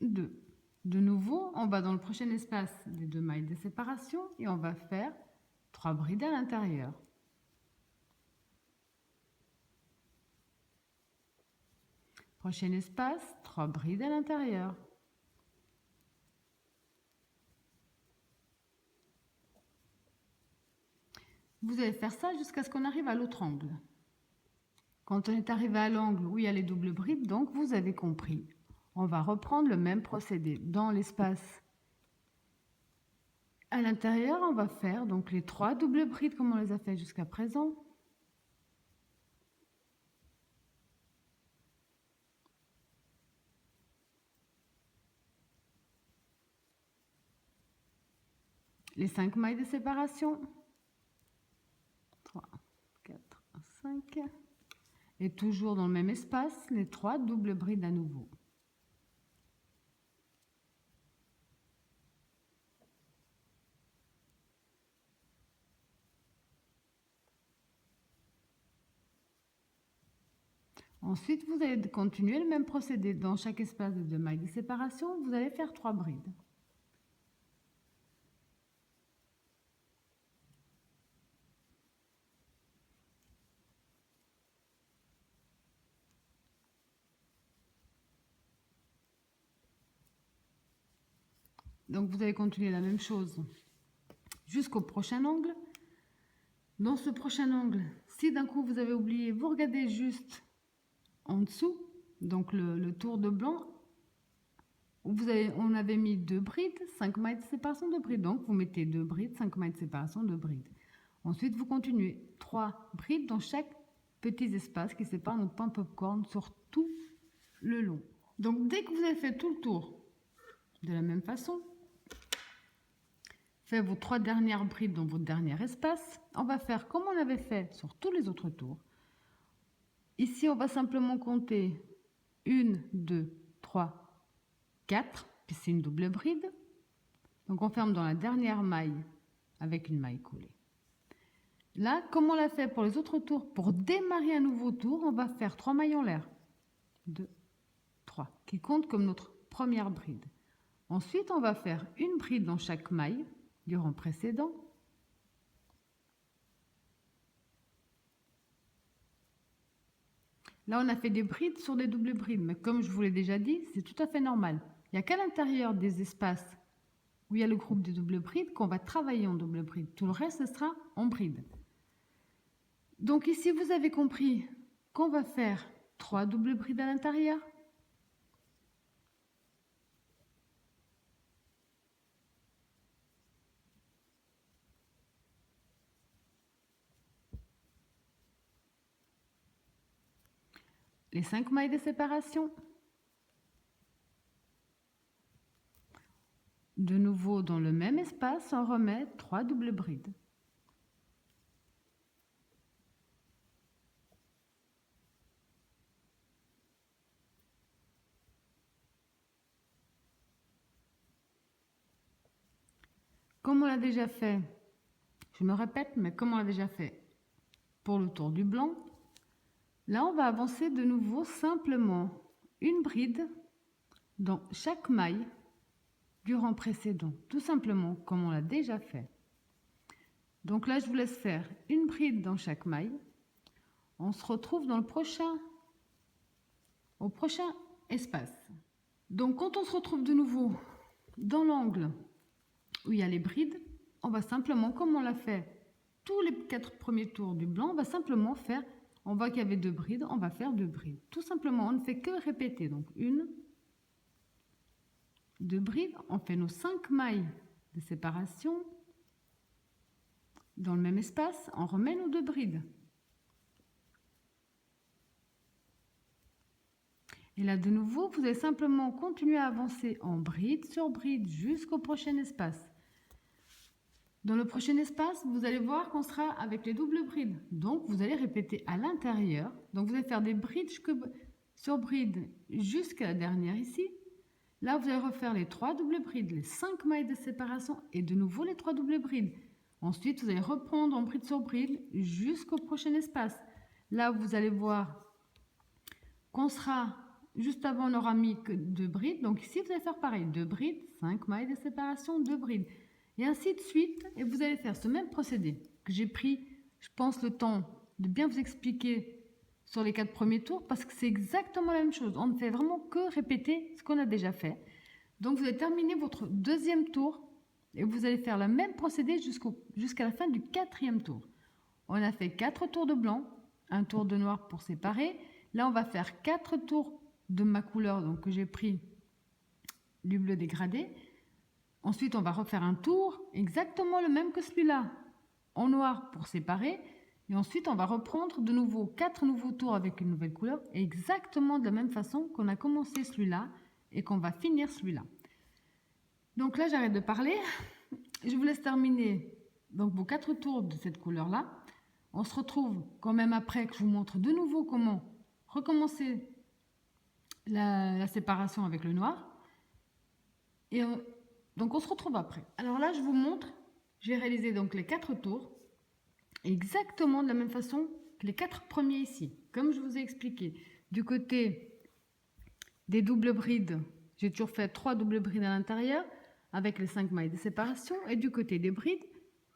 2. De nouveau, on va dans le prochain espace des 2 mailles de séparation et on va faire 3 brides à l'intérieur. Prochain espace, 3 brides à l'intérieur. Vous allez faire ça jusqu'à ce qu'on arrive à l'autre angle. Quand on est arrivé à l'angle où il y a les doubles brides, donc vous avez compris. On va reprendre le même procédé. Dans l'espace à l'intérieur, on va faire donc les 3 doubles brides comme on les a fait jusqu'à présent. Les 5 mailles de séparation. 3, 4, 5. Et toujours dans le même espace, les 3 doubles brides à nouveau. Ensuite, vous allez continuer le même procédé. Dans chaque espace de 2 mailles de séparation, vous allez faire 3 brides. Donc vous allez continuer la même chose jusqu'au prochain angle. Dans ce prochain angle, si d'un coup vous avez oublié, vous regardez juste en dessous, donc le tour de blanc, où on avait mis 2 brides, 5 mailles de séparation, 2 brides. Donc vous mettez 2 brides, 5 mailles de séparation, 2 brides. Ensuite vous continuez 3 brides dans chaque petit espace qui sépare notre pain popcorn sur tout le long. Donc dès que vous avez fait tout le tour de la même façon, faites vos 3 dernières brides dans votre dernier espace. On va faire comme on avait fait sur tous les autres tours. Ici, on va simplement compter 1, 2, 3, 4, puis c'est une double bride. Donc on ferme dans la dernière maille avec une maille coulée. Là, comme on l'a fait pour les autres tours, pour démarrer un nouveau tour, on va faire 3 mailles en l'air. 2, 3, qui comptent comme notre première bride. Ensuite, on va faire une bride dans chaque maille du rang précédent. Là, on a fait des brides sur des doubles brides, mais comme je vous l'ai déjà dit, c'est tout à fait normal. Il n'y a qu'à l'intérieur des espaces où il y a le groupe des doubles brides qu'on va travailler en double bride. Tout le reste, ce sera en bride. Donc ici, vous avez compris qu'on va faire 3 doubles brides à l'intérieur. Les 5 mailles de séparation. De nouveau, dans le même espace, on remet 3 doubles brides. Comme on l'a déjà fait, je me répète, mais comme on l'a déjà fait pour le tour du blanc, là on va avancer de nouveau simplement une bride dans chaque maille du rang précédent, tout simplement comme on l'a déjà fait. Donc là je vous laisse faire une bride dans chaque maille. On se retrouve dans au prochain espace. Donc quand on se retrouve de nouveau dans l'angle où il y a les brides, on va simplement, comme on l'a fait tous les 4 premiers tours du blanc, on va simplement faire, on voit qu'il y avait 2 brides, on va faire 2 brides. Tout simplement, on ne fait que répéter. Donc 1, 2 brides, on fait nos 5 mailles de séparation. Dans le même espace, on remet nos 2 brides. Et là, de nouveau, vous allez simplement continuer à avancer en bride sur bride jusqu'au prochain espace. Dans le prochain espace, vous allez voir qu'on sera avec les doubles brides. Donc, vous allez répéter à l'intérieur. Donc, vous allez faire des brides sur bride jusqu'à la dernière ici. Là, vous allez refaire les 3 doubles brides, les 5 mailles de séparation et de nouveau les 3 doubles brides. Ensuite, vous allez reprendre en bride sur bride jusqu'au prochain espace. Là, vous allez voir qu'on sera, juste avant, on n'aura mis que 2 brides. Donc ici, vous allez faire pareil, 2 brides, 5 mailles de séparation, 2 brides. Et ainsi de suite. Et vous allez faire ce même procédé que j'ai pris, je pense, le temps de bien vous expliquer sur les 4 premiers tours parce que c'est exactement la même chose. On ne fait vraiment que répéter ce qu'on a déjà fait. Donc vous allez terminer votre deuxième tour et vous allez faire le même procédé jusqu'à la fin du 4e tour. On a fait 4 tours de blanc, un tour de noir pour séparer. Là, on va faire 4 tours de ma couleur, donc que j'ai pris du bleu dégradé. Ensuite, on va refaire un tour exactement le même que celui-là, en noir pour séparer. Et ensuite, on va reprendre de nouveau 4 nouveaux tours avec une nouvelle couleur, exactement de la même façon qu'on a commencé celui-là et qu'on va finir celui-là. Donc là, j'arrête de parler. Je vous laisse terminer donc vos 4 tours de cette couleur-là. On se retrouve quand même après que je vous montre de nouveau comment recommencer la séparation avec le noir. Et donc on se retrouve après. Alors là, je vous montre, j'ai réalisé donc les 4 tours exactement de la même façon que les 4 premiers ici. Comme je vous ai expliqué, du côté des doubles brides, j'ai toujours fait 3 doubles brides à l'intérieur avec les 5 mailles de séparation. Et du côté des brides,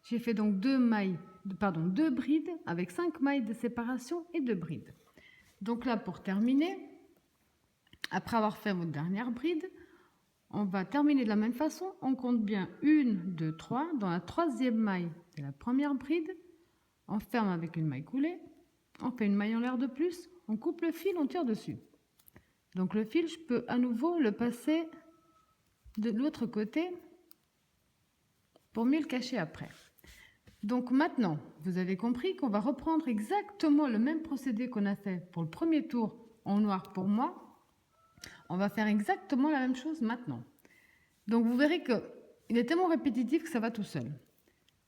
j'ai fait donc 2 brides avec 5 mailles de séparation et 2 brides. Donc là, pour terminer, après avoir fait votre dernière bride, on va terminer de la même façon. On compte bien 1, 2, 3. Dans la 3e maille de la première bride, on ferme avec une maille coulée. On fait une maille en l'air de plus. On coupe le fil, on tire dessus. Donc le fil, je peux à nouveau le passer de l'autre côté pour mieux le cacher après. Donc maintenant, vous avez compris qu'on va reprendre exactement le même procédé qu'on a fait pour le premier tour en noir pour moi. On va faire exactement la même chose maintenant. Donc vous verrez qu'il est tellement répétitif que ça va tout seul.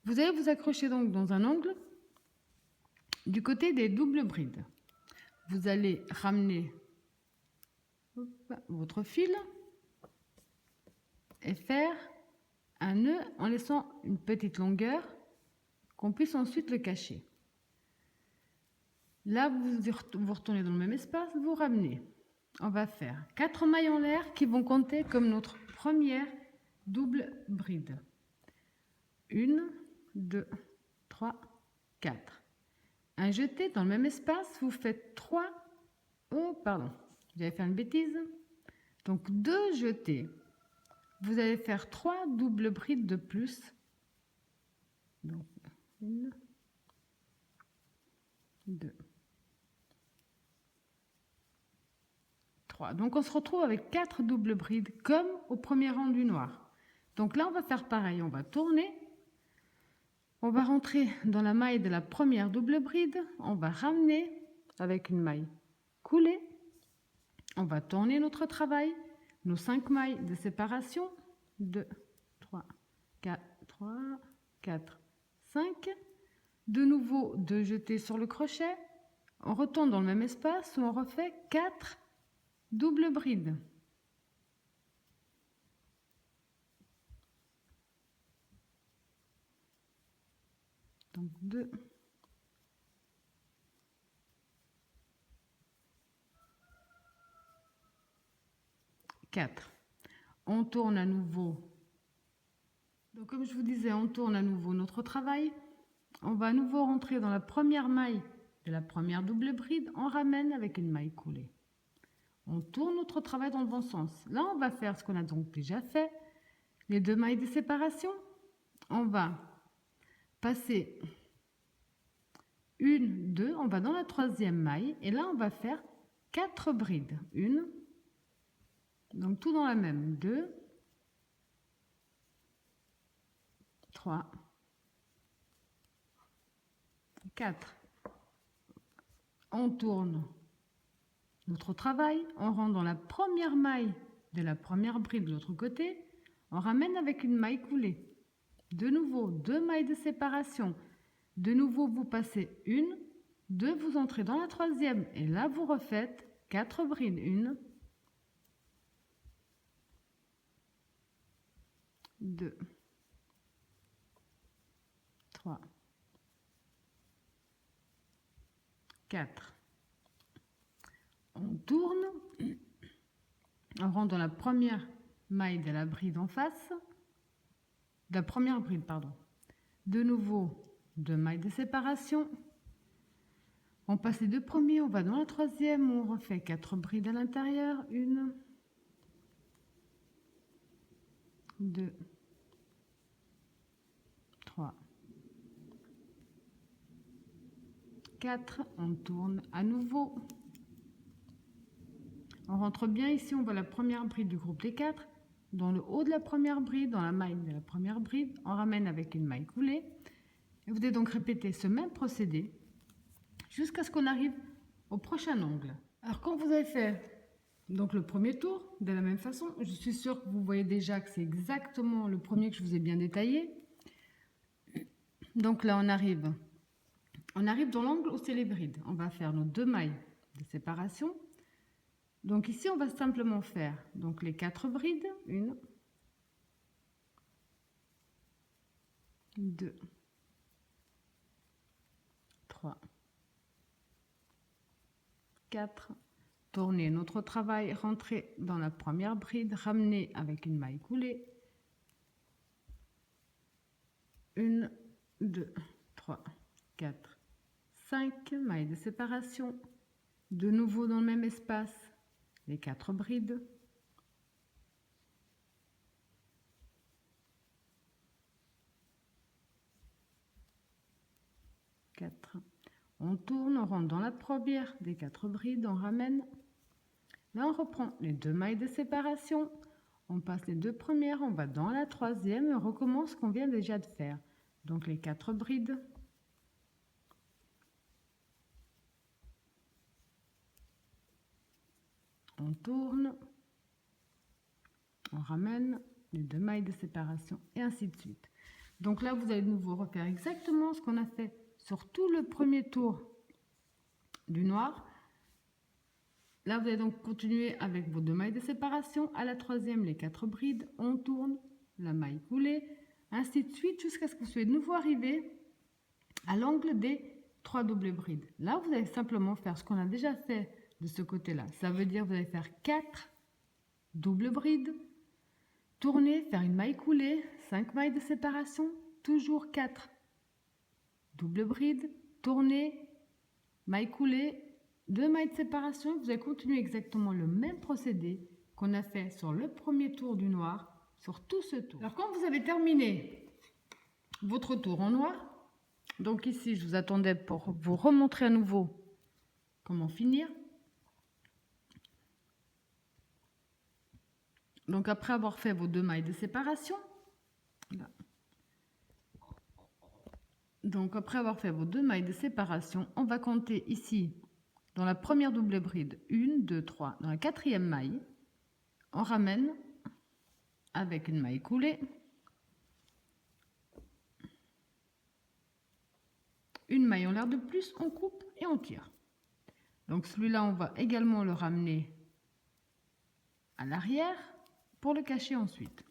Vous allez vous accrocher donc dans un angle du côté des doubles brides. Vous allez ramener votre fil et faire un nœud en laissant une petite longueur qu'on puisse ensuite le cacher. Là, vous retournez dans le même espace, vous ramenez. On va faire 4 mailles en l'air qui vont compter comme notre première double bride. 1, 2, 3, 4. Un jeté dans le même espace, vous faites 3... Oh, pardon, j'avais fait une bêtise. Donc 2 jetés. Vous allez faire 3 doubles brides de plus. Donc 1, 2, 3. Donc on se retrouve avec 4 doubles brides comme au premier rang du noir. Donc là on va faire pareil, on va tourner. On va rentrer dans la maille de la première double bride, on va ramener avec une maille coulée. On va tourner notre travail, nos 5 mailles de séparation, 2, 3, 4, 5. De nouveau, 2 jetés sur le crochet. On retourne dans le même espace où on refait 4 doubles brides. Donc 2, 4. On tourne à nouveau. Donc comme je vous disais, on tourne à nouveau notre travail. On va à nouveau rentrer dans la première maille de la première double bride. On ramène avec une maille coulée. On tourne notre travail dans le bon sens. Là, on va faire ce qu'on a donc déjà fait. Les 2 mailles de séparation. On va passer 1, 2. On va dans la 3e maille. Et là, on va faire 4 brides. 1. Donc tout dans la même. 2. 3. 4. On tourne notre travail, on rentre dans la première maille de la première bride de l'autre côté, on ramène avec une maille coulée. De nouveau, 2 mailles de séparation. De nouveau, vous passez 1, 2, vous entrez dans la 3e et là, vous refaites 4 brides. 1, 2, 3, 4. On tourne, on rentre dans la première maille de la bride en face, de la première bride, pardon. De nouveau, 2 mailles de séparation. On passe les deux premiers, on va dans la troisième, on refait 4 brides à l'intérieur. 1, 2, 3, 4. On tourne à nouveau. On rentre bien ici, on voit la première bride du groupe des 4. Dans le haut de la première bride, dans la maille de la première bride, on ramène avec une maille coulée. Et vous allez donc répéter ce même procédé jusqu'à ce qu'on arrive au prochain angle. Alors quand vous avez fait donc le premier tour, de la même façon, je suis sûre que vous voyez déjà que c'est exactement le premier que je vous ai bien détaillé. Donc là on arrive dans l'angle où c'est les brides. On va faire nos 2 mailles de séparation. Donc ici on va simplement faire donc les 4 brides, 1, 2, 3, 4, tourner notre travail, rentrer dans la première bride, ramener avec une maille coulée, 1, 2, 3, 4, 5 mailles de séparation, de nouveau dans le même espace, les 4 brides, on tourne, on rentre dans la première des 4 brides, on ramène. Là, on reprend les 2 mailles de séparation, on passe les 2 premières, on va dans la troisième et on recommence ce qu'on vient déjà de faire. Donc les 4 brides. On tourne, on ramène les 2 mailles de séparation et ainsi de suite. Donc là, vous allez de nouveau refaire exactement ce qu'on a fait sur tout le premier tour du noir. Là, vous allez donc continuer avec vos 2 mailles de séparation. À la troisième, les 4 brides, on tourne, la maille coulée, ainsi de suite jusqu'à ce que vous soyez de nouveau arrivé à l'angle des 3 doubles brides. Là, vous allez simplement faire ce qu'on a déjà fait de ce côté-là. Ça veut dire que vous allez faire 4 doubles brides, tourner, faire une maille coulée, 5 mailles de séparation, toujours 4 doubles brides, tourner, maille coulée, 2 mailles de séparation. Vous allez continuer exactement le même procédé qu'on a fait sur le premier tour du noir, sur tout ce tour. Alors quand vous avez terminé votre tour en noir, donc ici je vous attendais pour vous remontrer à nouveau comment finir. Donc après avoir fait vos 2 mailles de séparation, là. Donc après avoir fait vos 2 mailles de séparation, on va compter ici dans la première double bride 1, 2, 3. Dans la quatrième maille, on ramène avec une maille coulée, une maille en l'air de plus, on coupe et on tire. Donc celui-là, on va également le ramener à l'arrière pour le cacher ensuite.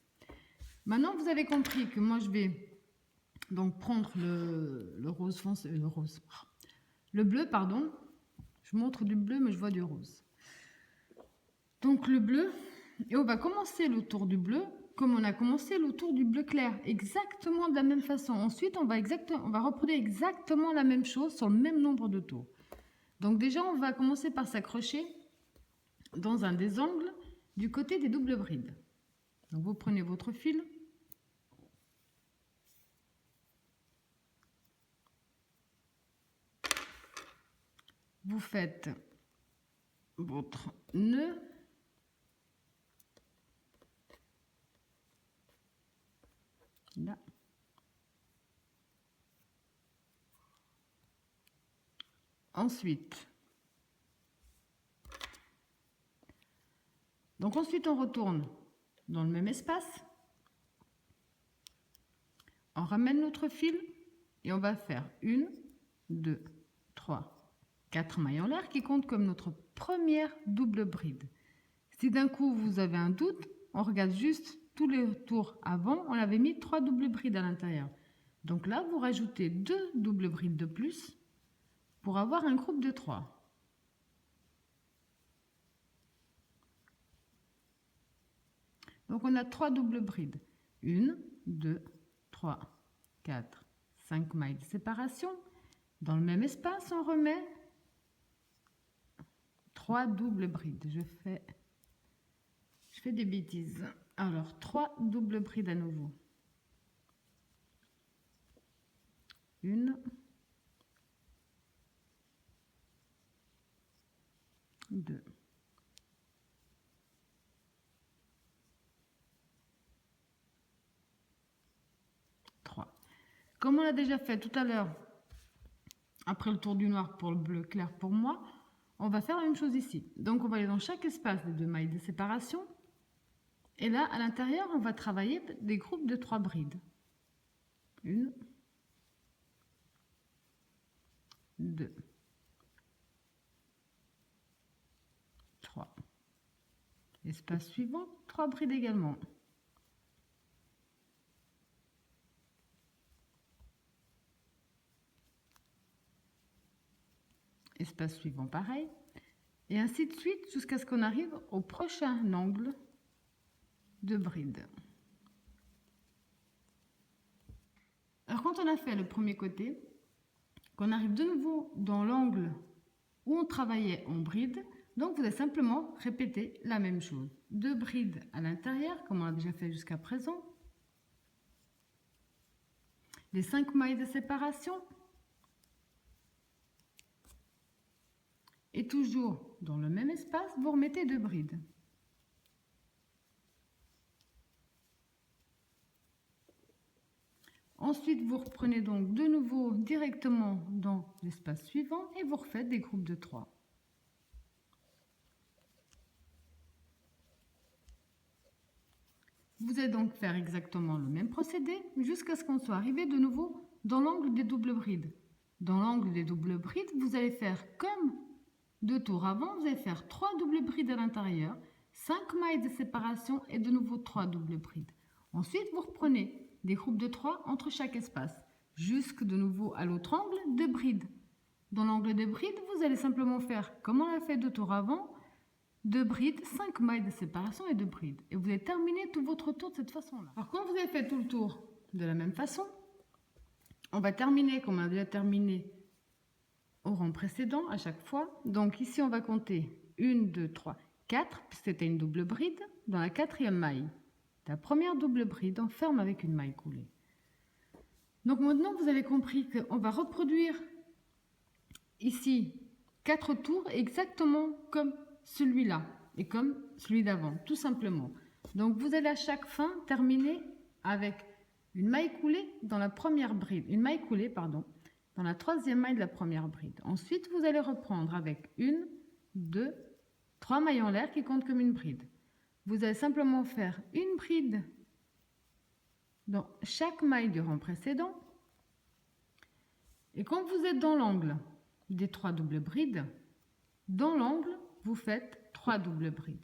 Maintenant, vous avez compris que moi, je vais donc prendre le rose foncé, le bleu, pardon. Je montre du bleu, mais je vois du rose. Donc le bleu, et on va commencer le tour du bleu comme on a commencé le tour du bleu clair, exactement de la même façon. Ensuite, on va reproduire exactement la même chose sur le même nombre de tours. Donc déjà, on va commencer par s'accrocher dans un des angles du côté des doubles brides. Donc vous prenez votre fil. Vous faites votre nœud. Là. Ensuite, on retourne dans le même espace. On ramène notre fil et on va faire 1, 2, 3, 4 mailles en l'air qui comptent comme notre première double bride. Si d'un coup vous avez un doute, on regarde juste tous les tours avant, on avait mis 3 doubles brides à l'intérieur. Donc là, vous rajoutez 2 doubles brides de plus pour avoir un groupe de 3. Donc on a 3 doubles brides. 1, 2, 3, 4, 5 mailles de séparation. Dans le même espace, on remet 3 doubles brides. Je fais des bêtises. Alors, 3 doubles brides à nouveau. 1, 2, 3. Comme on l'a déjà fait tout à l'heure, après le tour du noir pour le bleu clair pour moi, on va faire la même chose ici. Donc on va aller dans chaque espace des 2 mailles de séparation. Et là, à l'intérieur, on va travailler des groupes de 3 brides. 1, 2, 3. Espace suivant, 3 brides également. Espace suivant, pareil. Et ainsi de suite jusqu'à ce qu'on arrive au prochain angle de bride. Alors quand on a fait le premier côté, qu'on arrive de nouveau dans l'angle où on travaillait en bride, donc vous allez simplement répéter la même chose. 2 brides à l'intérieur, comme on a déjà fait jusqu'à présent. Les 5 mailles de séparation. Et toujours dans le même espace, vous remettez 2 brides. Ensuite, vous reprenez donc de nouveau directement dans l'espace suivant et vous refaites des groupes de 3. Vous allez donc faire exactement le même procédé jusqu'à ce qu'on soit arrivé de nouveau dans l'angle des doubles brides. Dans l'angle des doubles brides, vous allez faire comme 2 tours avant, vous allez faire 3 doubles brides à l'intérieur, 5 mailles de séparation et de nouveau 3 doubles brides. Ensuite, vous reprenez des groupes de 3 entre chaque espace, jusque de nouveau à l'autre angle de brides. Dans l'angle de brides, vous allez simplement faire, comme on l'a fait 2 tours avant, 2 brides, 5 mailles de séparation et 2 brides. Et vous allez terminer tout votre tour de cette façon-là. Alors, quand vous avez fait tout le tour de la même façon, on va terminer comme on a déjà terminé au rang précédent à chaque fois. Donc ici, on va compter 1, 2, 3, 4, puisque c'était une double bride. Dans la 4e maille, la première double bride, on ferme avec une maille coulée. Donc maintenant, vous avez compris qu'on va reproduire ici 4 tours exactement comme celui-là et comme celui d'avant, tout simplement. Donc vous allez à chaque fin terminer avec une maille coulée dans la première bride, une maille coulée, pardon, dans la 3e maille de la première bride. Ensuite, vous allez reprendre avec 1, 2, 3 mailles en l'air qui comptent comme une bride. Vous allez simplement faire une bride dans chaque maille du rang précédent. Et quand vous êtes dans l'angle des 3 doubles brides, dans l'angle, vous faites 3 doubles brides.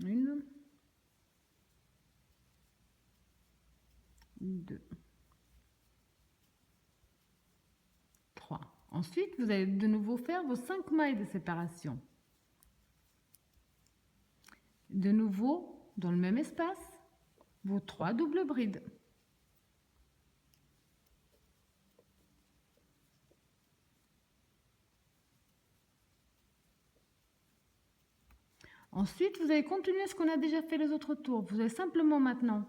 1, 2, 3. Ensuite, vous allez de nouveau faire vos 5 mailles de séparation. De nouveau, dans le même espace, vos 3 doubles brides. Ensuite, vous allez continuer ce qu'on a déjà fait les autres tours. Vous allez simplement maintenant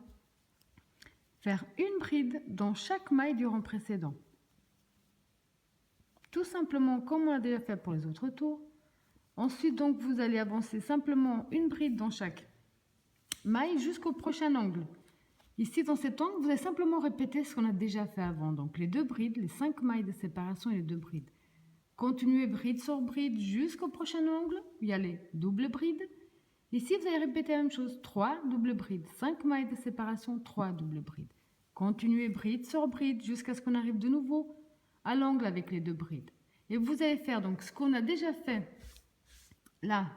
faire une bride dans chaque maille du rang précédent. Tout simplement comme on a déjà fait pour les autres tours. Ensuite, donc, vous allez avancer simplement une bride dans chaque maille jusqu'au prochain angle. Ici, dans cet angle, vous allez simplement répéter ce qu'on a déjà fait avant. Donc, les 2 brides, les 5 mailles de séparation et les 2 brides. Continuez bride sur bride jusqu'au prochain angle. Il y a les doubles brides. Ici, vous allez répéter la même chose. 3 doubles brides, 5 mailles de séparation, 3 doubles brides. Continuez bride sur bride jusqu'à ce qu'on arrive de nouveau à l'angle avec les 2 brides. Et vous allez faire donc ce qu'on a déjà fait là,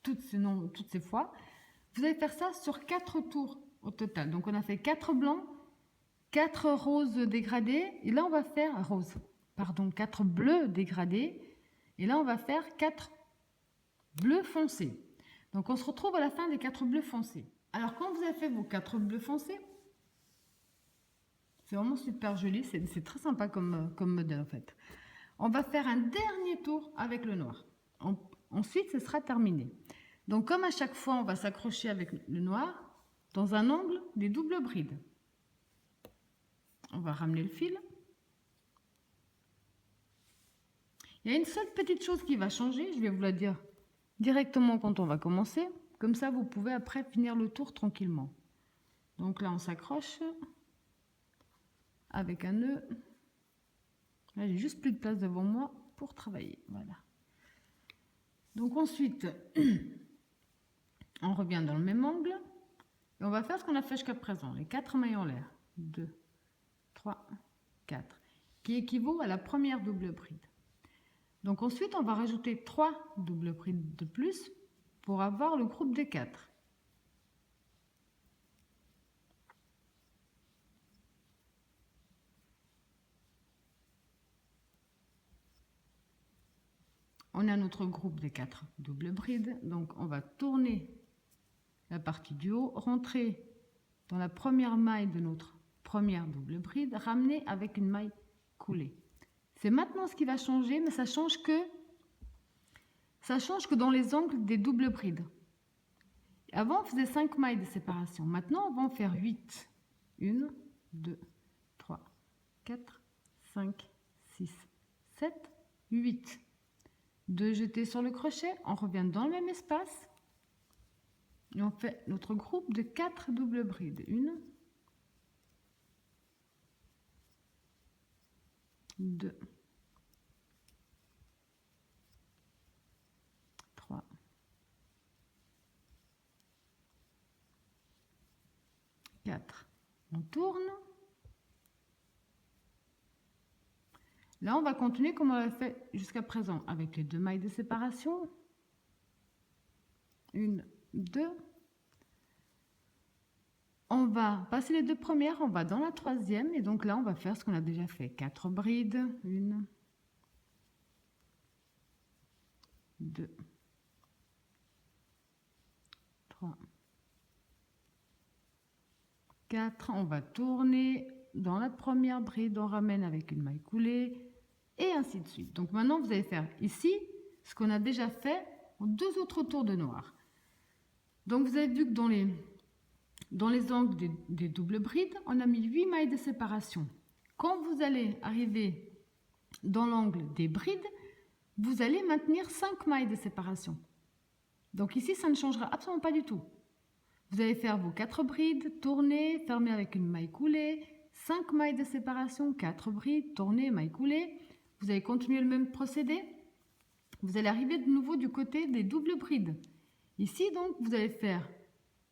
toutes ces fois. Vous allez faire ça sur 4 tours au total. Donc, on a fait 4 blancs, 4 roses dégradés. Et là, on va faire 4 bleus dégradés. Et là, on va faire 4 bleus foncés. Donc, on se retrouve à la fin des 4 bleus foncés. Alors, quand vous avez fait vos 4 bleus foncés, c'est vraiment super joli. C'est très sympa comme modèle, en fait. on va faire un dernier tour avec le noir. Ensuite, ce sera terminé. Donc, comme à chaque fois, on va s'accrocher avec le noir dans un angle des doubles brides. On va ramener le fil. Il y a une seule petite chose qui va changer, je vais vous la dire directement quand on va commencer. Comme ça, vous pouvez après finir le tour tranquillement. Donc là, on s'accroche avec un nœud. Là, j'ai juste plus de place devant moi pour travailler. Voilà. Donc ensuite, on revient dans le même angle. Et on va faire ce qu'on a fait jusqu'à présent. Les 4 mailles en l'air. 2, 3, 4. Qui équivaut à la première double bride. Donc ensuite, on va rajouter 3 doubles brides de plus pour avoir le groupe des 4. On a notre groupe des 4 doubles brides. Donc on va tourner la partie du haut, rentrer dans la première maille de notre première double bride, ramener avec une maille coulée. C'est maintenant ce qui va changer, mais ça change que dans les angles des doubles brides. Avant, on faisait 5 mailles de séparation. Maintenant, on va en faire 8. 1, 2, 3, 4, 5, 6, 7, 8. 2 jetés sur le crochet, on revient dans le même espace. Et on fait notre groupe de 4 doubles brides. 1, 2, 3, 4. On tourne. Là, on va continuer comme on l'a fait jusqu'à présent avec les 2 mailles de séparation. 1, 2. On va passer les 2 premières, on va dans la 3e et donc là, on va faire ce qu'on a déjà fait. 4 brides. 1, 2, 3, 4. On va tourner dans la première bride, on ramène avec une maille coulée et ainsi de suite. Donc maintenant, vous allez faire ici ce qu'on a déjà fait en 2 autres tours de noir. Donc vous avez vu que dans les angles des doubles brides, on a mis 8 mailles de séparation. Quand vous allez arriver dans l'angle des brides, vous allez maintenir 5 mailles de séparation. Donc ici, ça ne changera absolument pas du tout. Vous allez faire vos 4 brides, tourner, fermer avec une maille coulée, 5 mailles de séparation, 4 brides, tourner, maille coulée. Vous allez continuer le même procédé. Vous allez arriver de nouveau du côté des doubles brides. Ici, donc, vous allez faire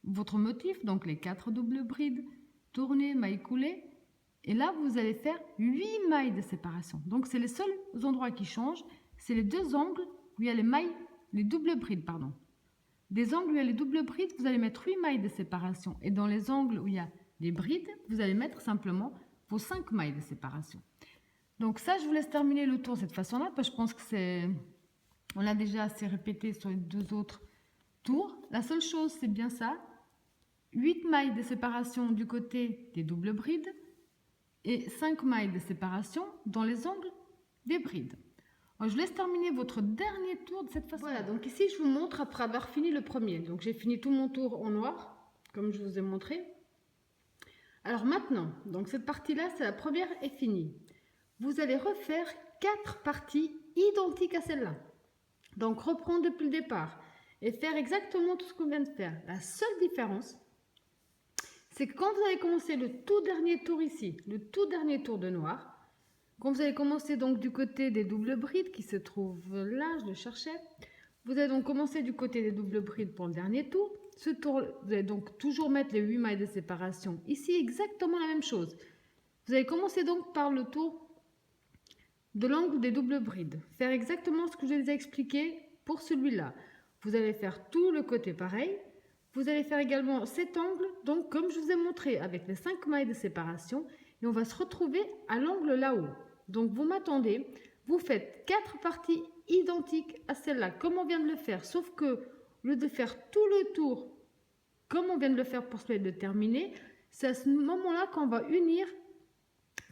votre motif, donc les 4 doubles brides, tourner, maille coulée. Et là, vous allez faire 8 mailles de séparation. Donc, c'est les seuls endroits qui changent. C'est les 2 angles où il y a les doubles brides, pardon. Des angles où il y a les doubles brides, vous allez mettre 8 mailles de séparation. Et dans les angles où il y a des brides, vous allez mettre simplement vos 5 mailles de séparation. Donc ça, je vous laisse terminer le tour de cette façon-là, parce que je pense que on l'a déjà assez répété sur les 2 autres tours. La seule chose, c'est bien ça. 8 mailles de séparation du côté des doubles brides et 5 mailles de séparation dans les angles des brides. Alors, je vous laisse terminer votre dernier tour de cette façon. Voilà, donc ici, je vous montre après avoir fini le premier. Donc, j'ai fini tout mon tour en noir, comme je vous ai montré. Alors maintenant, donc cette partie-là, c'est la première est finie. Vous allez refaire 4 parties identiques à celle-là. Donc, reprendre depuis le départ et faire exactement tout ce qu'on vient de faire. La seule différence, c'est que quand vous allez commencer le tout dernier tour ici, le tout dernier tour de noir, quand vous allez commencer donc du côté des doubles brides qui se trouvent là, je le cherchais, vous allez donc commencer du côté des doubles brides pour le dernier tour. Ce tour, vous allez donc toujours mettre les 8 mailles de séparation. Ici, exactement la même chose. Vous allez commencer donc par le tour de l'angle des doubles brides. Faire exactement ce que je vous ai expliqué pour celui-là. Vous allez faire tout le côté pareil. Vous allez faire également cet angle, donc comme je vous ai montré, avec les 5 mailles de séparation. Et on va se retrouver à l'angle là-haut. Donc vous m'attendez, vous faites 4 parties identiques à celle-là, comme on vient de le faire. Sauf que, au lieu de faire tout le tour, comme on vient de le faire pour celui de terminer, c'est à ce moment-là qu'on va unir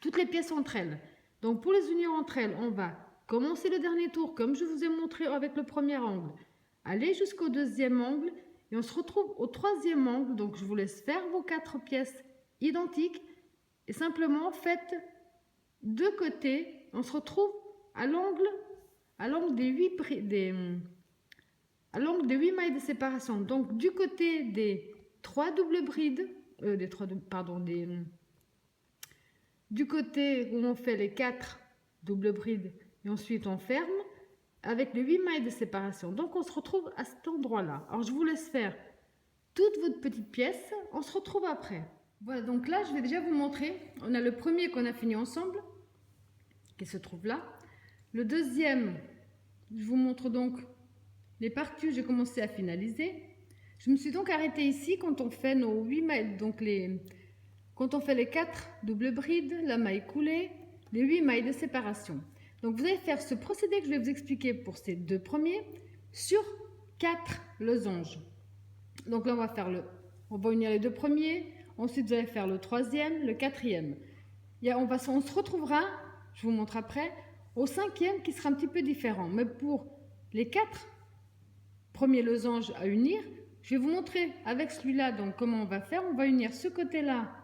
toutes les pièces entre elles. Donc pour les unir entre elles, on va commencez le dernier tour comme je vous ai montré avec le premier angle. Allez jusqu'au deuxième angle et on se retrouve au troisième angle. Donc je vous laisse faire vos 4 pièces identiques et simplement faites deux côtés. On se retrouve à l'angle des 8 mailles de séparation. Donc du côté des 3 doubles brides, du côté où on fait les 4 doubles brides et ensuite on ferme avec les 8 mailles de séparation. Donc on se retrouve à cet endroit-là. Alors je vous laisse faire toute votre petite pièce. On se retrouve après. Voilà, donc là je vais déjà vous montrer. On a le premier qu'on a fini ensemble, qui se trouve là. Le deuxième, je vous montre donc les parties où j'ai commencé à finaliser. Je me suis donc arrêtée ici quand on fait nos 8 mailles, donc quand on fait les 4 doubles brides, la maille coulée, les 8 mailles de séparation. Donc vous allez faire ce procédé que je vais vous expliquer pour ces deux premiers sur 4 losanges. Donc là on va unir les deux premiers, ensuite vous allez faire le troisième, le quatrième. On se retrouvera, je vous montre après, au cinquième qui sera un petit peu différent. Mais pour les 4 premiers losanges à unir, je vais vous montrer avec celui-là donc comment on va faire. On va unir ce côté-là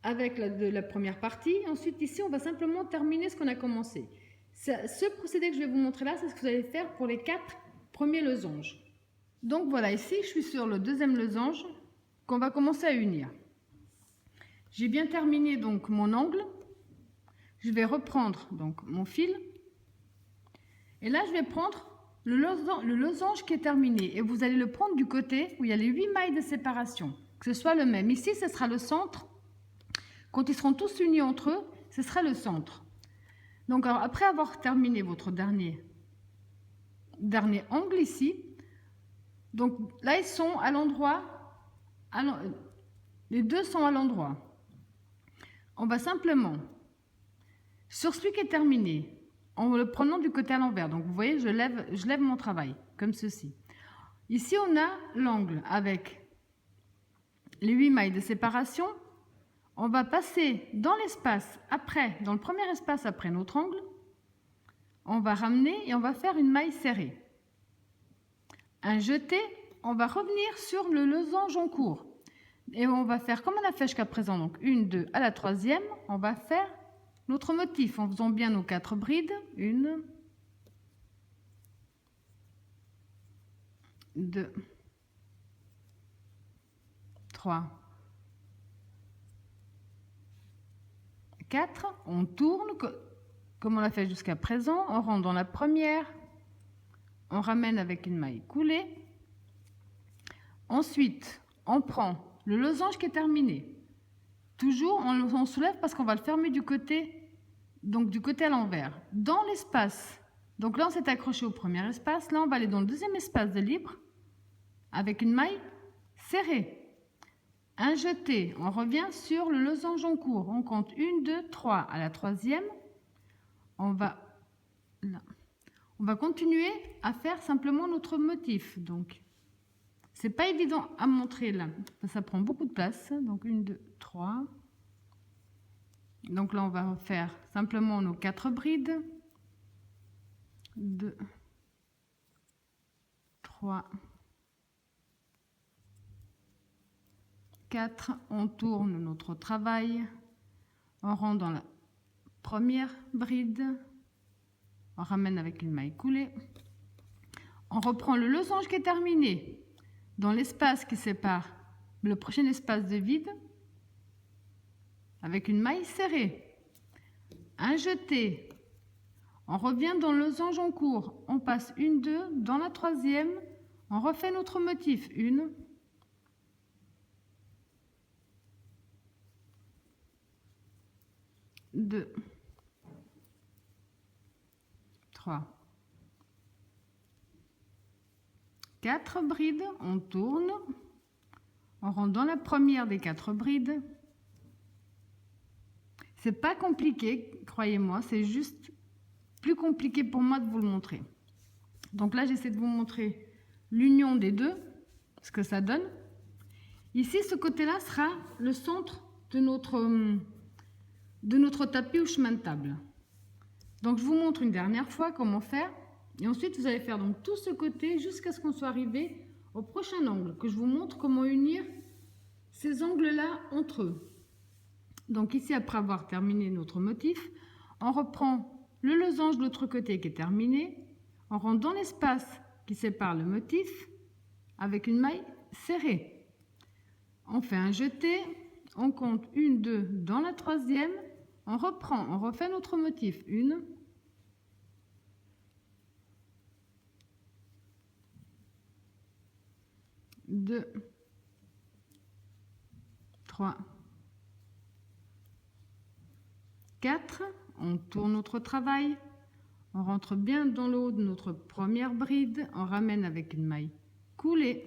avec la première partie. Ensuite ici on va simplement terminer ce qu'on a commencé. Ce procédé que je vais vous montrer là, c'est ce que vous allez faire pour les 4 premiers losanges. Donc voilà, ici je suis sur le deuxième losange qu'on va commencer à unir. J'ai bien terminé donc mon angle. Je vais reprendre donc mon fil et là je vais prendre le losange qui est terminé et vous allez le prendre du côté où il y a les 8 mailles de séparation, que ce soit le même. Ici ce sera le centre. Quand ils seront tous unis entre eux, ce sera le centre. Donc alors, après avoir terminé votre dernier angle ici, donc là ils sont à l'endroit, les deux sont à l'endroit. On va simplement, sur celui qui est terminé, en le prenant du côté à l'envers, donc vous voyez je lève mon travail, comme ceci. Ici on a l'angle avec les 8 mailles de séparation. On va passer dans l'espace après, dans le premier espace après notre angle, on va ramener et on va faire une maille serrée. Un jeté, on va revenir sur le losange en cours. Et on va faire comme on a fait jusqu'à présent, donc 1, 2, à la troisième, on va faire notre motif en faisant bien nos 4 brides. 1, 2, 3, 4, on tourne comme on l'a fait jusqu'à présent, on rentre dans la première, on ramène avec une maille coulée. Ensuite, on prend le losange qui est terminé. Toujours, on soulève parce qu'on va le fermer du côté, donc du côté à l'envers. Dans l'espace, donc là on s'est accroché au premier espace, là on va aller dans le deuxième espace de libre avec une maille serrée. Un jeté, on revient sur le losange en cours. On compte 1, 2, 3 à la troisième. On va continuer à faire simplement notre motif. Donc, c'est pas évident à montrer là. Ça prend beaucoup de place. Donc, 1, 2, 3. Donc là, on va faire simplement nos 4 brides. 2, 3, 4, on tourne notre travail, on rentre dans la première bride, on ramène avec une maille coulée, on reprend le losange qui est terminé dans l'espace qui sépare le prochain espace de vide avec une maille serrée, un jeté, on revient dans le losange en cours, on passe 1, 2, dans la troisième, on refait notre motif, 1, 2, 3, 4 brides, on tourne, on rentre dans la première des 4 brides. C'est pas compliqué, croyez-moi, c'est juste plus compliqué pour moi de vous le montrer. Donc là, j'essaie de vous montrer l'union des deux, ce que ça donne. Ici, ce côté-là sera le centre de notre tapis ou chemin de table. Donc je vous montre une dernière fois comment faire. Et ensuite vous allez faire donc tout ce côté jusqu'à ce qu'on soit arrivé au prochain angle, que je vous montre comment unir ces angles-là entre eux. Donc ici, après avoir terminé notre motif, on reprend le losange de l'autre côté qui est terminé, on rentre dans l'espace qui sépare le motif avec une maille serrée. On fait un jeté, on compte 1, 2 dans la troisième, on reprend, on refait notre motif, 1, 2, 3, 4, on tourne notre travail, on rentre bien dans le haut de notre première bride, on ramène avec une maille coulée.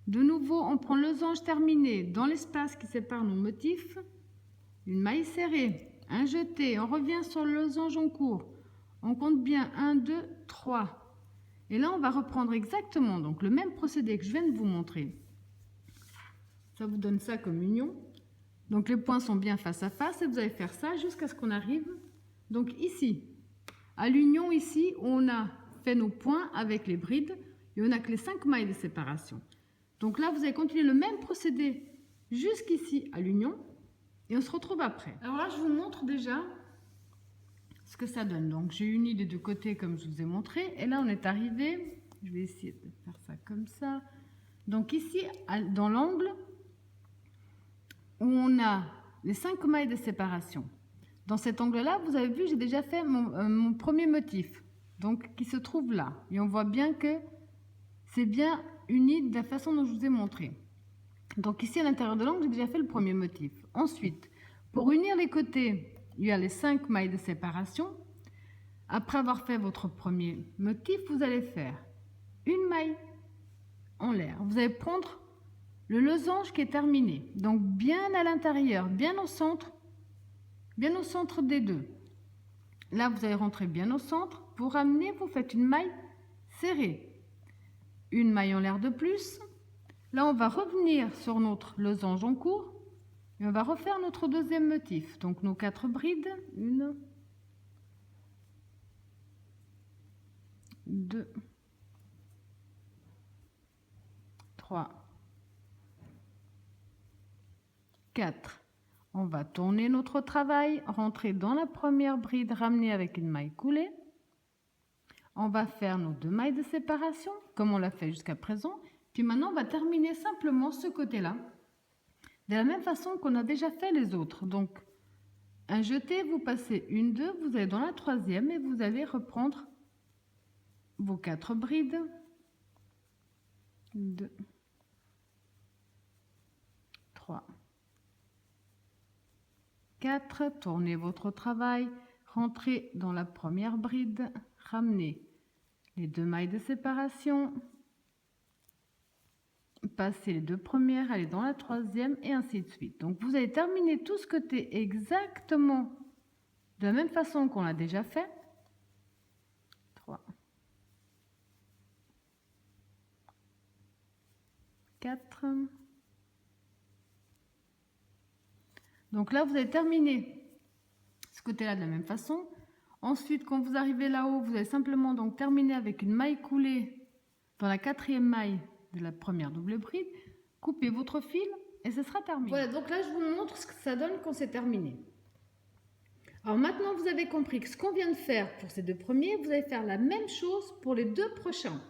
De nouveau, on prend le losange terminé dans l'espace qui sépare nos motifs, une maille serrée, un jeté, on revient sur le losange en cours, on compte bien 1, 2, 3. Et là, on va reprendre exactement donc le même procédé que je viens de vous montrer. Ça vous donne ça comme union. Donc les points sont bien face à face et vous allez faire ça jusqu'à ce qu'on arrive donc ici. À l'union ici, on a fait nos points avec les brides et on n'a que les 5 mailles de séparation. Donc là, vous allez continuer le même procédé jusqu'ici à l'union et on se retrouve après. Alors là, je vous montre déjà ce que ça donne. Donc j'ai uni les deux côtés comme je vous ai montré et là on est arrivé, je vais essayer de faire ça comme ça. Donc ici, dans l'angle où on a les 5 mailles de séparation. Dans cet angle-là, vous avez vu, j'ai déjà fait mon premier motif, donc qui se trouve là. Et on voit bien que c'est bien uni de la façon dont je vous ai montré. Donc ici, à l'intérieur de l'angle, j'ai déjà fait le premier motif. Ensuite, pour unir les côtés, il y a les 5 mailles de séparation. Après avoir fait votre premier motif, vous allez faire une maille en l'air. Vous allez prendre le losange qui est terminé, donc bien à l'intérieur, bien au centre des deux. Là, vous allez rentrer bien au centre. Pour ramener, vous faites une maille serrée. Une maille en l'air de plus. Là, on va revenir sur notre losange en cours et on va refaire notre deuxième motif. Donc, nos 4 brides. 1, 2, 3, 4. On va tourner notre travail, rentrer dans la première bride, ramener avec une maille coulée. On va faire nos 2 mailles de séparation, comme on l'a fait jusqu'à présent. Puis maintenant, on va terminer simplement ce côté-là, de la même façon qu'on a déjà fait les autres. Donc, un jeté, vous passez 1, 2, vous allez dans la troisième et vous allez reprendre vos 4 brides. 2, 3, 4, tournez votre travail, rentrez dans la première bride, ramenez les 2 mailles de séparation, passez les 2 premières, allez dans la troisième et ainsi de suite. Donc vous allez terminer tout ce côté exactement de la même façon qu'on l'a déjà fait. 3, 4. Donc là, vous allez terminer ce côté-là de la même façon. Ensuite, quand vous arrivez là-haut, vous allez simplement donc terminer avec une maille coulée dans la 4e maille de la première double bride. Coupez votre fil et ce sera terminé. Voilà, donc là, je vous montre ce que ça donne quand c'est terminé. Alors maintenant, vous avez compris que ce qu'on vient de faire pour ces 2 premiers, vous allez faire la même chose pour les 2 prochains.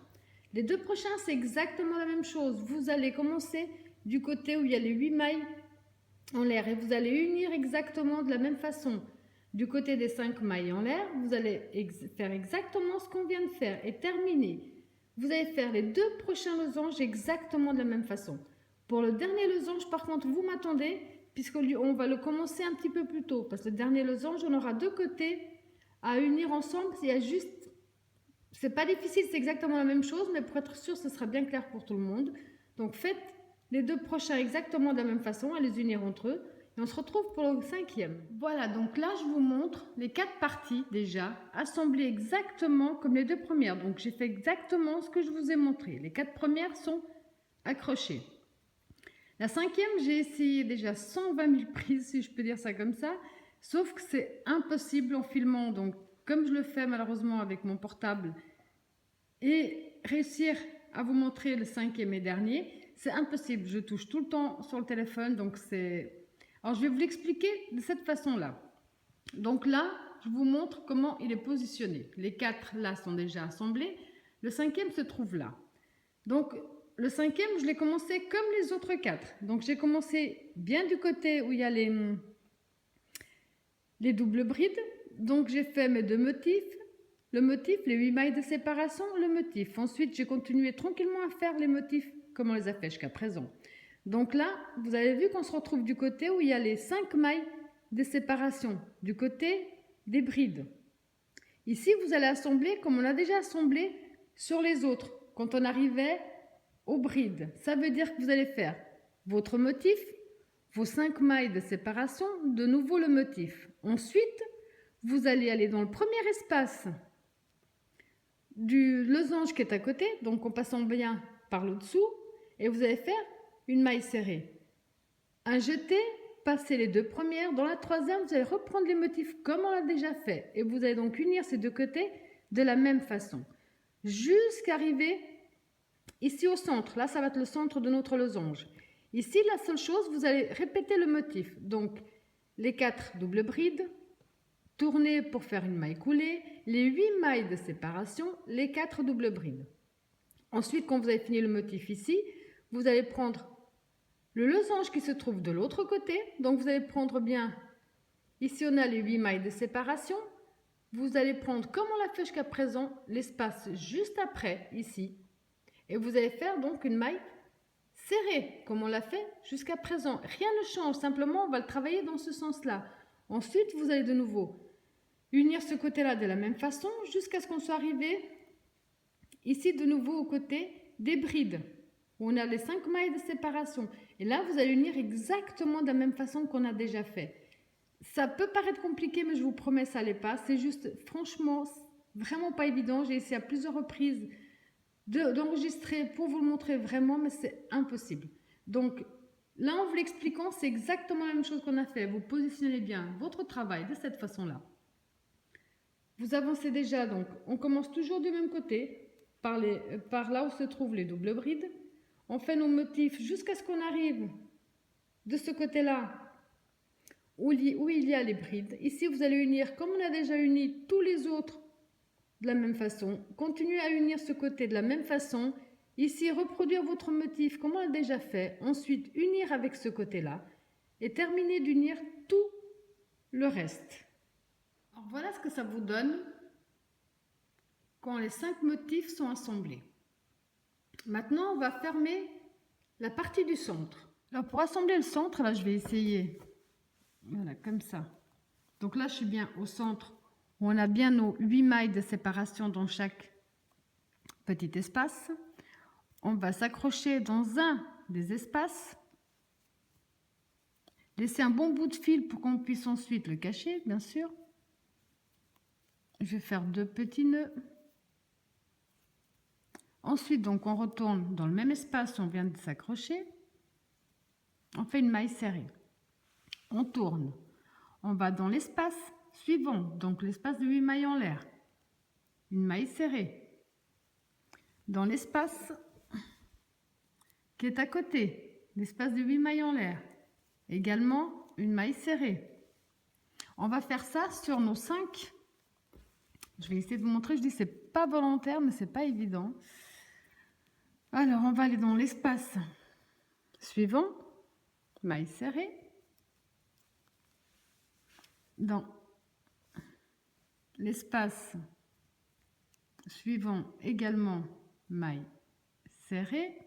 Les 2 prochains, c'est exactement la même chose. Vous allez commencer du côté où il y a les 8 mailles en l'air et vous allez unir exactement de la même façon. Du côté des 5 mailles en l'air, vous allez faire exactement ce qu'on vient de faire et terminer. Vous allez faire les 2 prochains losanges exactement de la même façon. Pour le dernier losange, par contre, vous m'attendez, puisqu'on va le commencer un petit peu plus tôt. Parce que le dernier losange, on aura 2 côtés à unir ensemble. Il y a juste... C'est pas difficile, c'est exactement la même chose, mais pour être sûr, ce sera bien clair pour tout le monde. Donc faites les 2 prochains exactement de la même façon, à les unir entre eux. Et on se retrouve pour le 5e. Voilà, donc là, je vous montre les 4 parties déjà, assemblées exactement comme les 2 premières. Donc j'ai fait exactement ce que je vous ai montré. Les 4 premières sont accrochées. La 5e, j'ai essayé déjà 120 000 prises, si je peux dire ça comme ça. Sauf que c'est impossible en filmant donc comme je le fais malheureusement avec mon portable, et réussir à vous montrer le 5e et dernier, c'est impossible. Je touche tout le temps sur le téléphone, donc c'est... Alors, je vais vous l'expliquer de cette façon-là. Donc là, je vous montre comment il est positionné. Les 4 là sont déjà assemblés. Le 5e se trouve là. Donc, le 5e, je l'ai commencé comme les autres 4. Donc, j'ai commencé bien du côté où il y a les doubles brides. Donc, j'ai fait mes 2 motifs. Le motif, les 8 mailles de séparation, le motif. Ensuite, j'ai continué tranquillement à faire les motifs comme on les a fait jusqu'à présent. Donc là, vous avez vu qu'on se retrouve du côté où il y a les 5 mailles de séparation, du côté des brides. Ici, vous allez assembler comme on a déjà assemblé sur les autres, quand on arrivait aux brides. Ça veut dire que vous allez faire votre motif, vos 5 mailles de séparation, de nouveau le motif. Ensuite, vous allez aller dans le premier espace du losange qui est à côté, donc en passant bien par le dessous, et vous allez faire une maille serrée. Un jeté, passez les 2 premières. Dans la 3e, vous allez reprendre les motifs comme on l'a déjà fait. Et vous allez donc unir ces 2 côtés de la même façon. Jusqu'à arriver ici au centre. Là, ça va être le centre de notre losange. Ici, la seule chose, vous allez répéter le motif. Donc, les 4 doubles brides, tourner pour faire une maille coulée, les 8 mailles de séparation, les 4 doubles brides. Ensuite, quand vous avez fini le motif ici, vous allez prendre le losange qui se trouve de l'autre côté. Donc, vous allez prendre bien, ici on a les 8 mailles de séparation. Vous allez prendre, comme on l'a fait jusqu'à présent, l'espace juste après, ici. Et vous allez faire donc une maille serrée, comme on l'a fait jusqu'à présent. Rien ne change, simplement on va le travailler dans ce sens-là. Ensuite, vous allez de nouveau unir ce côté-là de la même façon, jusqu'à ce qu'on soit arrivé ici de nouveau au côté des brides, où on a les 5 mailles de séparation. Et là, vous allez unir exactement de la même façon qu'on a déjà fait. Ça peut paraître compliqué, mais je vous promets, ça l'est pas. C'est juste, franchement, vraiment pas évident. J'ai essayé à plusieurs reprises d'enregistrer pour vous le montrer vraiment, mais c'est impossible. Donc, là, en vous l'expliquant, c'est exactement la même chose qu'on a fait. Vous positionnez bien votre travail de cette façon-là. Vous avancez déjà, donc, on commence toujours du même côté, par là où se trouvent les doubles brides. On fait nos motifs jusqu'à ce qu'on arrive de ce côté-là où il y a les brides. Ici, vous allez unir, comme on a déjà uni tous les autres, de la même façon. Continuez à unir ce côté de la même façon. Ici, reproduire votre motif comme on l'a déjà fait. Ensuite, unir avec ce côté-là. Et terminer d'unir tout le reste. Alors, voilà ce que ça vous donne quand les 5 motifs sont assemblés. Maintenant, on va fermer la partie du centre. Alors, pour assembler le centre, là, je vais essayer. Voilà, comme ça. Donc là, je suis bien au centre où on a bien nos 8 mailles de séparation dans chaque petit espace. On va s'accrocher dans un des espaces. Laisser un bon bout de fil pour qu'on puisse ensuite le cacher, bien sûr. Je vais faire 2 petits nœuds. Ensuite, donc, on retourne dans le même espace où on vient de s'accrocher. On fait une maille serrée. On tourne. On va dans l'espace suivant, donc l'espace de 8 mailles en l'air. Une maille serrée. Dans l'espace qui est à côté, l'espace de 8 mailles en l'air, également une maille serrée. On va faire ça sur nos 5. Je vais essayer de vous montrer, je dis c'est pas volontaire, mais c'est pas évident. Alors, on va aller dans l'espace suivant, maille serrée. Dans l'espace suivant également, maille serrée.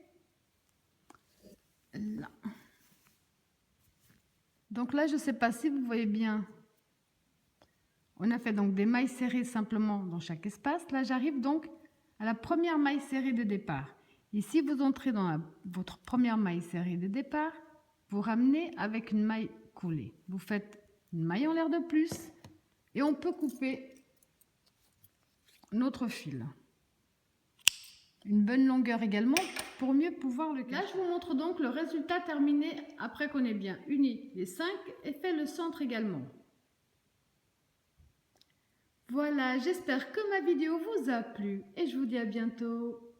Là. Donc là, je ne sais pas si vous voyez bien. On a fait donc des mailles serrées simplement dans chaque espace. Là, j'arrive donc à la première maille serrée de départ. Ici, vous entrez dans votre première maille serrée de départ. Vous ramenez avec une maille coulée. Vous faites une maille en l'air de plus et on peut couper notre fil. Une bonne longueur également pour mieux pouvoir le cacher. Là, je vous montre donc le résultat terminé après qu'on ait bien uni les 5 et fait le centre également. Voilà, j'espère que ma vidéo vous a plu et je vous dis à bientôt.